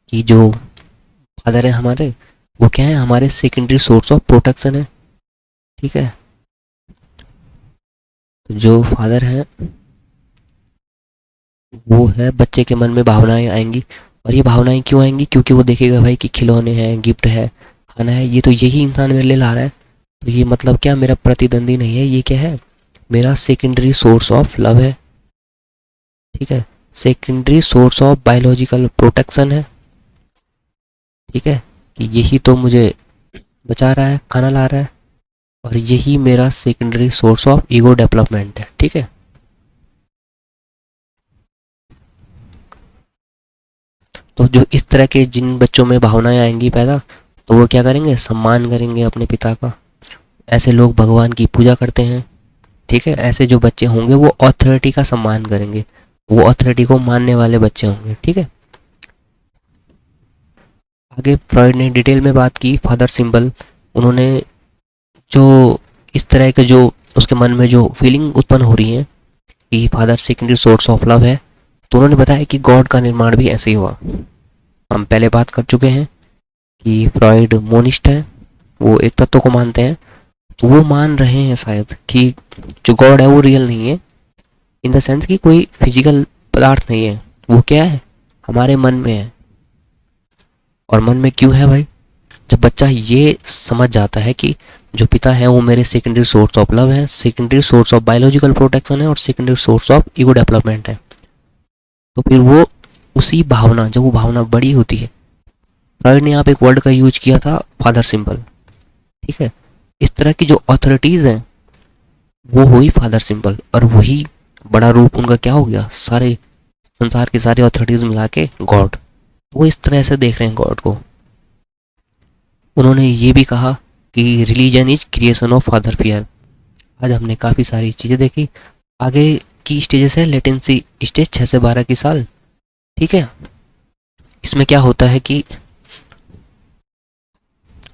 कि जो फादर है हमारे, वो क्या है, हमारे सेकेंडरी सोर्स ऑफ प्रोटेक्शन है। ठीक है, तो जो फादर है वो है, बच्चे के मन में भावनाएं आएंगी। और ये भावनाएं क्यों आएंगी, क्योंकि वो देखेगा भाई कि खिलौने हैं, गिफ्ट है, खाना है, ये तो यही इंसान मेरे लिए ला रहा है, तो ये मतलब क्या, मेरा प्रतिद्वंदी नहीं है, ये क्या है, मेरा सेकेंडरी सोर्स ऑफ लव है। ठीक है, secondary source of biological protection है। ठीक है, कि यही तो मुझे बचा रहा है, खाना ला रहा है, और यही मेरा secondary source of ego development है। ठीक है, तो जो इस तरह के जिन बच्चों में भावनाएं आएंगी पैदा, तो वो क्या करेंगे, सम्मान करेंगे अपने पिता का। ऐसे लोग भगवान की पूजा करते हैं। ठीक है, ऐसे जो बच्चे होंगे वो अथॉरिटी का सम्मान करेंगे, वो अथॉरिटी को मानने वाले बच्चे होंगे। ठीक है, आगे फ्रॉइड ने डिटेल में बात की फादर सिंबल। उन्होंने जो इस तरह के जो उसके मन में जो फीलिंग उत्पन्न हो रही है कि father secondary source of love है, तो उन्होंने बताया कि गॉड का निर्माण भी ऐसे ही हुआ। हम पहले बात कर चुके हैं कि फ्रॉइड मोनिस्ट है, वो एक तत्व को मानते हैं। तो वो मान रहे हैं शायद कि जो गॉड है वो रियल नहीं है, इन द सेंस कि कोई फिजिकल पदार्थ नहीं है, वो क्या है, हमारे मन में है। और मन में क्यों है भाई, जब बच्चा ये समझ जाता है कि जो पिता है वो मेरे सेकेंडरी सोर्स ऑफ लव है, secondary source of biological protection है, और secondary source of ego development है, तो फिर वो उसी भावना, जब वो भावना बड़ी होती है, फ्रॉइड ने यहाँ पे एक वर्ड का यूज किया था, फादर सिंबल। ठीक है, इस तरह की जो अथॉरिटीज हैं वो हुई फादर सिंबल, और वही बड़ा रूप उनका क्या हो गया, सारे संसार की सारी अथॉरिटीज मिला के गॉड। वो इस तरह से देख रहे हैं गॉड को। उन्होंने ये भी कहा कि religion is creation of father fear. आज हमने काफ़ी सारी चीज़ें देखी। आगे की स्टेजेस है लेटेंसी स्टेज 6 से 12 की साल। ठीक है, इसमें क्या होता है कि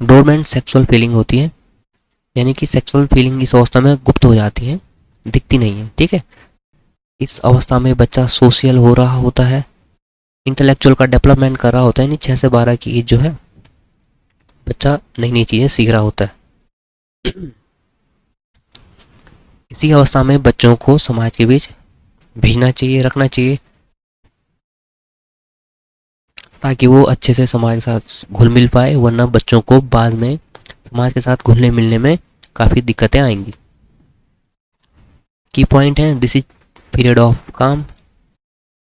डोरमेंट सेक्सुअल फीलिंग होती है, यानी कि सेक्सुअल फीलिंग इस अवस्था में गुप्त हो जाती है, दिखती नहीं है। ठीक है, इस अवस्था में बच्चा सोशल हो रहा होता है, इंटेलेक्चुअल का डेवलपमेंट कर रहा होता है, यानी 6 से 12 की एज जो है बच्चा नई नई चीज़ें सीख रहा होता है। इसी अवस्था में बच्चों को समाज के बीच भेजना चाहिए, रखना चाहिए, ताकि वो अच्छे से समाज के साथ घुल मिल पाए, वरना बच्चों को बाद में समाज के साथ घुलने मिलने में काफ़ी दिक्कतें आएंगी। की पॉइंट है, दिस इज पीरियड ऑफ काम,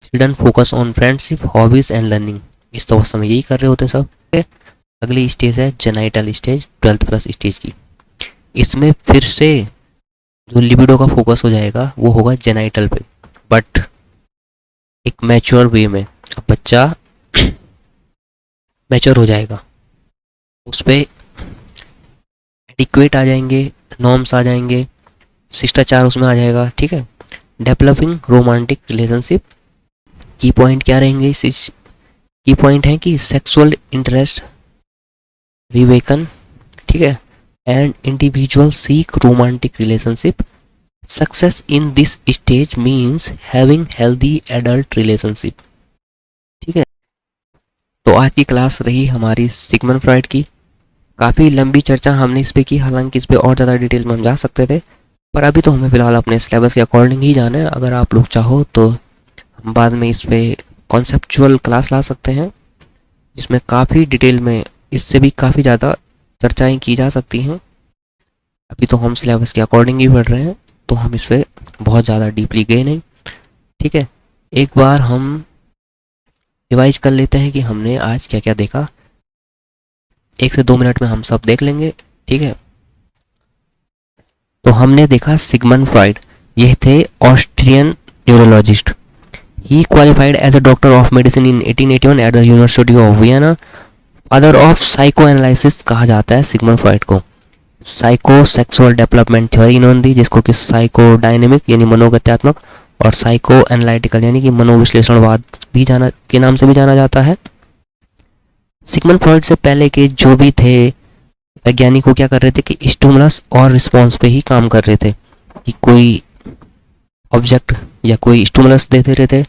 children focus on friendship, hobbies and learning. इस अवस्था में यही कर रहे होते सब। अगली स्टेज है जेनाइटल स्टेज, 12th+ स्टेज की। इसमें फिर से जो लिबिडो का फोकस हो जाएगा वो होगा जेनाइटल पे, बट एक मैच्योर वे में। अब बच्चा मैच्योर हो जाएगा, उस पर एडिक्वेट आ जाएंगे, नॉर्म्स आ जाएंगे, शिष्टाचार उसमें आ जाएगा। ठीक है, डेवलपिंग रोमांटिक रिलेशनशिप। की पॉइंट क्या रहेंगे इस की पॉइंट है कि सेक्सुअल इंटरेस्ट रिवेकन। ठीक है, and individual seek romantic relationship. Success in this stage means having healthy adult relationship. ठीक है, तो आज की क्लास रही हमारी सिगमंड फ्रॉइड की। काफ़ी लंबी चर्चा हमने इस पे की, हालांकि इस पे और ज़्यादा डिटेल में हम जा सकते थे, पर अभी तो हमें फ़िलहाल अपने सिलेबस के अकॉर्डिंग ही जाना है। अगर आप लोग चाहो तो हम बाद में इस पे कॉन्सेप्चुअल क्लास ला सकते हैं, जिसमें काफ़ी डिटेल में इससे भी काफ़ी ज़्यादा चर्चाएँ की जा सकती हैं। अभी तो हम सिलेबस के अकॉर्डिंग ही पढ़ रहे हैं, तो हम इस पर बहुत ज़्यादा डीपली गए नहीं। ठीक है, एक बार हम रिवाइज कर लेते हैं कि हमने आज क्या क्या देखा। 1 से 2 मिनट में हम सब देख लेंगे। ठीक है, तो हमने देखा सिगमंड फ्रॉइड, ये थे Austrian neurologist. He qualified as a doctor of medicine in 1881 at the university of Vienna. Father of psychoanalysis कहा जाता है सिगमंड फ्रॉइड को। साइको सेक्सुअल डेवलपमेंट थ्योरी इन्होंने दी, जिसको कि साइको डायनेमिक यानी मनोगत्यात्मक, और साइको एनालिटिकल यानी कि मनोविश्लेषणवाद भी जाना के नाम से भी जाना जाता है। सिगमंड फ्रॉइड से पहले के जो भी थे वैज्ञानिक को क्या कर रहे थे कि स्टिमुलस और रिस्पॉन्स पे ही काम कर रहे थे, कि कोई ऑब्जेक्ट या कोई स्टिमुलस दे दे रहे थे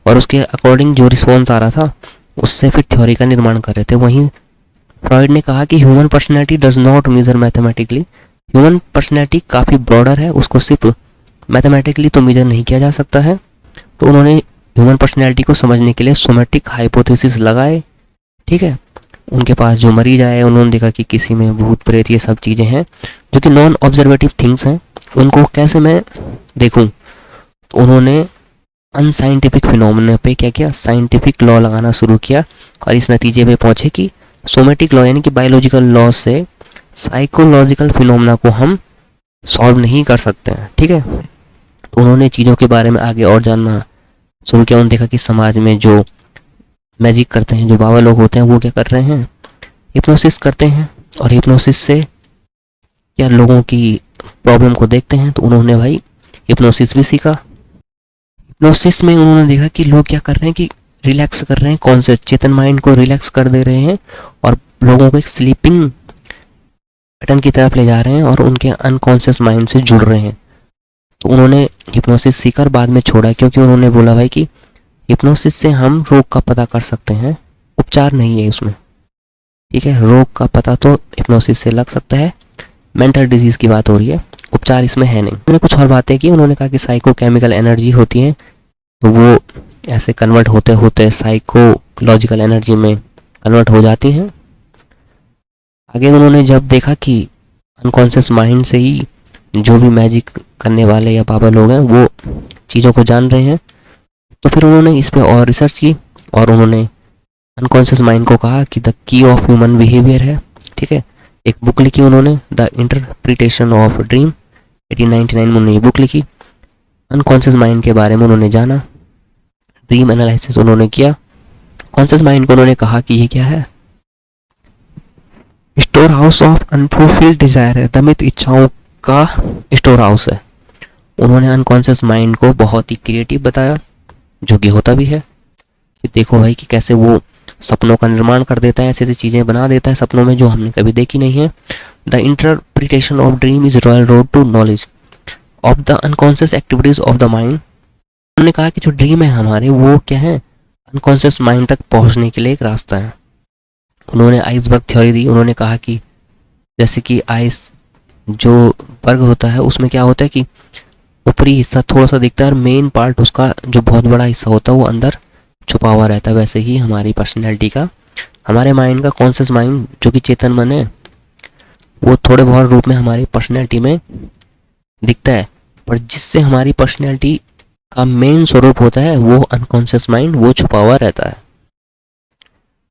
और उसके अकॉर्डिंग जो रिस्पॉन्स आ रहा था उससे फिर थ्योरी का निर्माण कर रहे थे। वहीं फ्रॉइड ने कहा कि human personality does not measure mathematically. Human personality काफ़ी ब्रॉडर है, उसको सिर्फ मैथमेटिकली तो मेजर नहीं किया जा सकता है। तो उन्होंने ह्यूमन पर्सनैलिटी को समझने के लिए सोमेटिक हाइपोथेसिस लगाए। ठीक है, उनके पास जो मरीज आए उन्होंने देखा कि किसी में भूत प्रेत ये सब चीज़ें हैं जो कि नॉन ऑब्जर्वेटिव थिंग्स हैं, उनको कैसे मैं देखूं। तो उन्होंने अनसाइंटिफिक फिनोमेना पे क्या किया, साइंटिफिक लॉ लगाना शुरू किया और इस नतीजे पे पहुंचे कि सोमेटिक लॉ यानी कि बायोलॉजिकल लॉ से साइकोलॉजिकल फिनोमेना को हम सॉल्व नहीं कर सकते हैं, ठीक है। तो उन्होंने चीज़ों के बारे में आगे और जानना शुरू किया। उन्होंने देखा कि समाज में जो मैजिक करते हैं, जो बाबा लोग होते हैं, वो क्या कर रहे हैं, हिप्नोसिस करते हैं और हिप्नोसिस से क्या लोगों की प्रॉब्लम को देखते हैं। तो उन्होंने भाई हिप्नोसिस भी सीखा। हिप्नोसिस में उन्होंने देखा कि लोग क्या कर रहे हैं कि रिलैक्स कर रहे हैं, कौन से चेतन माइंड को रिलैक्स कर दे रहे हैं और लोगों को एक स्लीपिंग पैटर्न की तरफ ले जा रहे हैं और उनके अनकॉन्शियस माइंड से जुड़ रहे हैं। तो उन्होंने हिप्नोसिस सीखकर बाद में छोड़ा, क्योंकि उन्होंने बोला भाई कि हिप्नोसिस से हम रोग का पता कर सकते हैं, उपचार नहीं है उसमें, ठीक है। रोग का पता तो हिप्नोसिस से लग सकता है, मेंटल डिजीज की बात हो रही है, उपचार इसमें है नहीं। उन्होंने कुछ और बातें की। उन्होंने कहा कि साइकोकेमिकल एनर्जी होती है तो वो ऐसे कन्वर्ट होते होते साइकोलॉजिकल एनर्जी में कन्वर्ट हो जाती हैं। आगे उन्होंने जब देखा कि अनकॉन्शियस माइंड से ही जो भी मैजिक करने वाले या बाबा लोग हैं वो चीज़ों को जान रहे हैं, तो फिर उन्होंने इस पे और रिसर्च की और उन्होंने अनकॉन्शियस माइंड को कहा कि the key of human behaviour है, ठीक है। एक बुक लिखी उन्होंने, द इंटरप्रिटेशन ऑफ ड्रीम, 1899 में उन्होंने ये बुक लिखी। अनकॉन्शियस माइंड के बारे में उन्होंने जाना, ड्रीम एनालिसिस उन्होंने किया। कॉन्शियस माइंड को उन्होंने कहा कि ये क्या है, store house of unfulfilled Dzire है, दमित इच्छाओं का स्टोर हाउस है। उन्होंने अनकॉन्शियस माइंड को बहुत ही क्रिएटिव बताया, जो कि होता भी है, कि देखो भाई कि कैसे वो सपनों का निर्माण कर देता है, ऐसी ऐसी चीज़ें बना देता है सपनों में जो हमने कभी देखी नहीं है। The interpretation of dream is royal road to knowledge of the unconscious activities of the mind. उन्होंने कहा कि जो ड्रीम है हमारे वो क्या है, अनकॉन्शियस माइंड तक पहुंचने के लिए एक रास्ता है। उन्होंने आइसबर्ग थ्योरी दी। उन्होंने कहा कि जैसे कि आइस जो बर्ग होता है उसमें क्या होता है कि ऊपरी हिस्सा थोड़ा सा दिखता है और मेन पार्ट उसका जो बहुत बड़ा हिस्सा होता है वो अंदर छुपा हुआ रहता है। वैसे ही हमारी पर्सनैलिटी का, हमारे माइंड का, कॉन्शियस माइंड जो कि चेतन मन है, वो थोड़े बहुत रूप में हमारी पर्सनैलिटी में दिखता है, पर जिससे हमारी पर्सनैलिटी का मेन स्वरूप होता है वो अनकॉन्शियस माइंड, वो छुपा हुआ रहता है।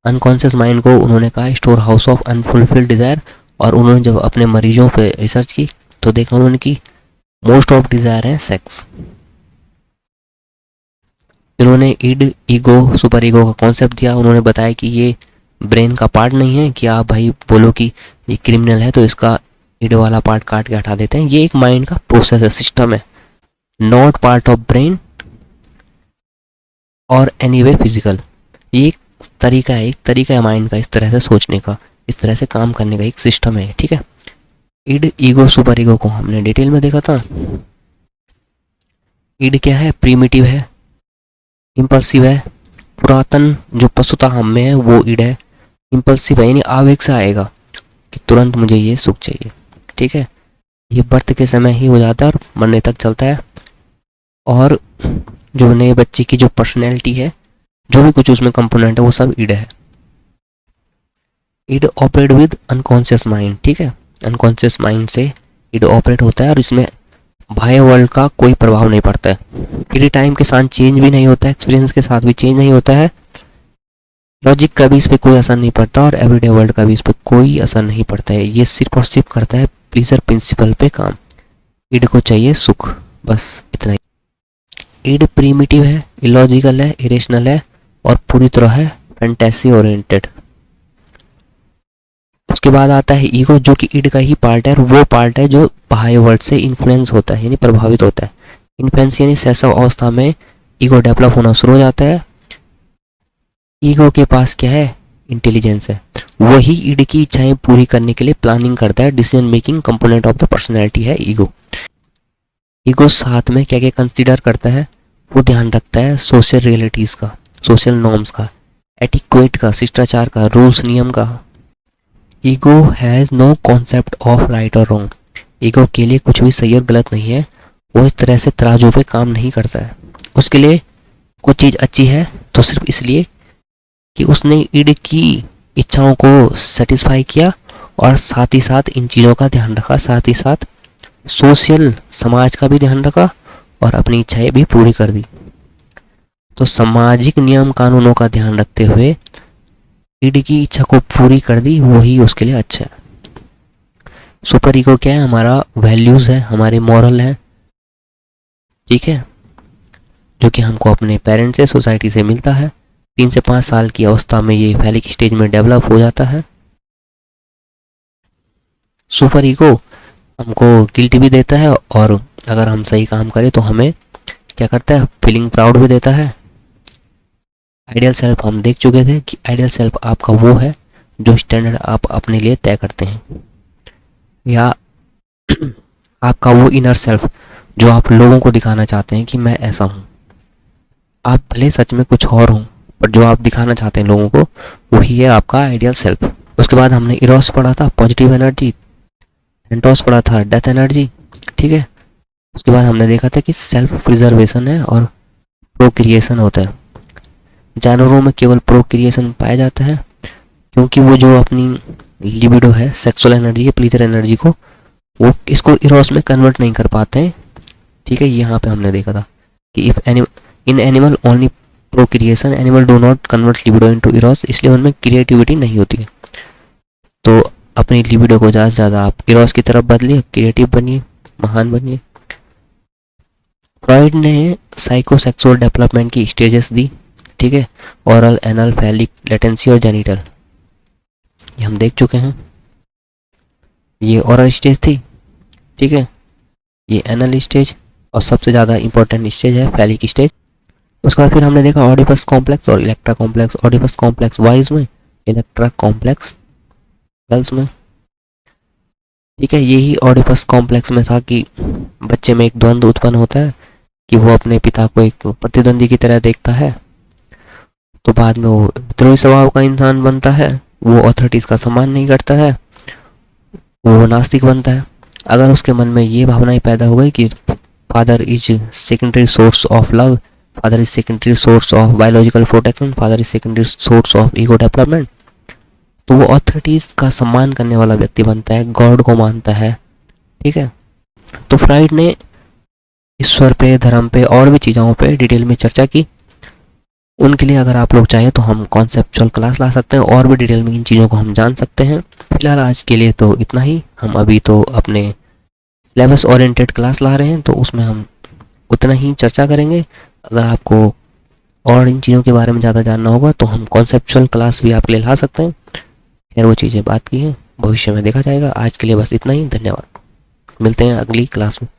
अनकॉन्शियस माइंड को उन्होंने कहा store house of unfulfilled desire. और उन्होंने जब अपने मरीजों पे रिसर्च की तो देखा उन्होंने कि मोस्ट ऑफ डिज़ायर है सेक्स। इन्होंने ईड, ईगो, सुपर ईगो का कॉन्सेप्ट दिया। उन्होंने बताया कि ये ब्रेन का पार्ट नहीं है कि आप भाई बोलो कि ये क्रिमिनल है तो इसका ईड वाला पार्ट काट के हटा देते हैं। ये एक माइंड का प्रोसेस है, सिस्टम है, नॉट पार्ट ऑफ ब्रेन और एनीवे फिजिकल। ये एक तरीका है, एक तरीका है माइंड का इस तरह से सोचने का, इस तरह से काम करने का, एक सिस्टम है, ठीक है। ईड, ईगो, सुपर ईगो को हमने डिटेल में देखा था। ईड क्या है, प्रीमिटिव है, इम्पल्सिव है, पुरातन जो पशुता हम में है वो ईड है। इम्पल्सिव है यानी आवेग से आएगा कि तुरंत मुझे ये सुख चाहिए, ठीक है। ये बर्थ के समय ही हो जाता है और मरने तक चलता है। और जो नए बच्चे की जो पर्सनैलिटी है, जो भी कुछ उसमें कंपोनेंट है, वो सब ईड है। ईड ऑपरेट विद अनकॉन्शियस माइंड, ठीक है। अनकॉन्शियस माइंड से ईड ऑपरेट होता है और इसमें बाह्य वर्ल्ड का कोई प्रभाव नहीं पड़ता है। ईड टाइम के साथ चेंज भी नहीं होता है, एक्सपीरियंस के साथ भी चेंज नहीं होता है, लॉजिक का भी इस पर कोई असर नहीं पड़ता और एवरीडे वर्ल्ड का भी इस पर कोई असर नहीं पड़ता है। ये सिर्फ और सिर्फ करता है प्लीजर प्रिंसिपल पे काम। ईड को चाहिए सुख, बस इतना ही। ईड प्रीमिटिव है, इलॉजिकल है, इरेशनल है और पूरी तरह है फैंटेसी ओरिएंटेड। उसके बाद आता है ईगो, जो कि ईड का ही पार्ट है और वो पार्ट है जो बाह्य वर्ल्ड से इन्फ्लुएंस होता है यानी प्रभावित होता है। इन्फ्लुएंस यानी शैशव अवस्था में ईगो डेवलप होना शुरू हो जाता है। ईगो के पास क्या है, इंटेलिजेंस है, वही ईड की इच्छाएं पूरी करने के लिए प्लानिंग करता है। Decision making component of the personality है ईगो। ईगो साथ में क्या क्या कंसीडर करता है, वो ध्यान रखता है सोशल रियलिटीज़ का, सोशल नॉर्म्स का, एटिक्वेट का, शिष्टाचार का, रूल्स नियम का। Ego has no concept of right और रॉन्ग। ईगो के लिए कुछ भी सही और गलत नहीं है, वो इस तरह से तराजू पे काम नहीं करता है। उसके लिए कुछ चीज़ अच्छी है तो सिर्फ इसलिए कि उसने ईड की इच्छाओं को सेटिस्फाई किया और साथ ही साथ इन चीज़ों का ध्यान रखा, साथ ही साथ सोशल समाज का भी ध्यान रखा और अपनी इच्छाएं भी पूरी कर दी। तो सामाजिक नियम कानूनों का ध्यान रखते हुए ईडी की इच्छा को पूरी कर दी, वही उसके लिए अच्छा है। सुपर ईगो क्या है? हमारा वैल्यूज है, हमारे मॉरल है, ठीक है, जो कि हमको अपने पेरेंट्स से, सोसाइटी से मिलता है। 3 से 5 साल की अवस्था में ये फैलिक स्टेज में डेवलप हो जाता है। सुपर ईगो हमको गिल्ट भी देता है और अगर हम सही काम करें तो हमें क्या करता है, फीलिंग प्राउड भी देता है। आइडियल सेल्फ हम देख चुके थे कि आइडियल सेल्फ आपका वो है जो स्टैंडर्ड आप अपने लिए तय करते हैं, या आपका वो इनर सेल्फ जो आप लोगों को दिखाना चाहते हैं कि मैं ऐसा हूँ। आप भले सच में कुछ और हों, पर जो आप दिखाना चाहते हैं लोगों को, वही है आपका आइडियल सेल्फ। उसके बाद हमने इरोस पढ़ा था, पॉजिटिव एनर्जी। थैंटोस पढ़ा था, डेथ एनर्जी, ठीक है। उसके बाद हमने देखा था कि सेल्फ प्रिजर्वेशन है और प्रोक्रिएशन होता है। जानवरों में केवल प्रोक्रिएशन पाया जाता है क्योंकि वो जो अपनी लिबिडो है, सेक्सुअल एनर्जी है, प्लीजर एनर्जी को, वो इसको इरोस में कन्वर्ट नहीं कर पाते हैं, ठीक है। यहाँ पे हमने देखा था कि if in animal only procreation, animal do not convert libido into Eros, इसलिए उनमें क्रिएटिविटी नहीं होती है। तो अपनी लिबिडो को ज़्यादा से ज़्यादा आप इरोस की तरफ बदलिए, क्रिएटिव बनिए, महान बनिए। फ्रॉइड ने साइकोसेक्सुअल डेवलपमेंट की स्टेजेस दी, ठीक है। ओरल, एनल, फैलिक, लेटेंसी और जेनिटल, ये हम देख चुके हैं। ये ओरल स्टेज थी, ठीक है। ये एनल स्टेज और सबसे ज़्यादा इंपॉर्टेंट स्टेज है फैलिक स्टेज। उसके बाद फिर हमने देखा ऑडिपस कॉम्प्लेक्स और Electra complex. Oedipus complex boys में, इलेक्ट्रा कॉम्प्लेक्स गर्ल्स में, ठीक है। यही ऑडिपस कॉम्प्लेक्स में था कि बच्चे में एक द्वंद्व उत्पन्न होता है कि वो अपने पिता को एक प्रतिद्वंदी की तरह देखता है, तो बाद में वो विद्रोही स्वभाव का इंसान बनता है, वो अथॉरिटीज़ का सम्मान नहीं करता है, वो नास्तिक बनता है। अगर उसके मन में ये भावनाएं पैदा हो गई कि father is secondary source of love, father is secondary source of biological protection, father is secondary source of ego development, तो वो अथॉरिटीज़ का सम्मान करने वाला व्यक्ति बनता है, गॉड को मानता है, ठीक है। तो फ्राइड ने ईश्वर पे, धर्म पे और भी चीज़ों पे डिटेल में चर्चा की। उनके लिए अगर आप लोग चाहें तो हम कॉन्सेप्चुअल क्लास ला सकते हैं और भी डिटेल में इन चीज़ों को हम जान सकते हैं। फिलहाल आज के लिए तो इतना ही। हम अभी तो अपने सिलेबस ओरिएंटेड क्लास ला रहे हैं, तो उसमें हम उतना ही चर्चा करेंगे। अगर आपको और इन चीज़ों के बारे में ज़्यादा जानना होगा तो हम कॉन्सेप्चुअल क्लास भी आपके लिए ला सकते हैं। खैर वो चीज़ें बात की हैं, भविष्य में देखा जाएगा। आज के लिए बस इतना ही। धन्यवाद, मिलते हैं अगली क्लास में।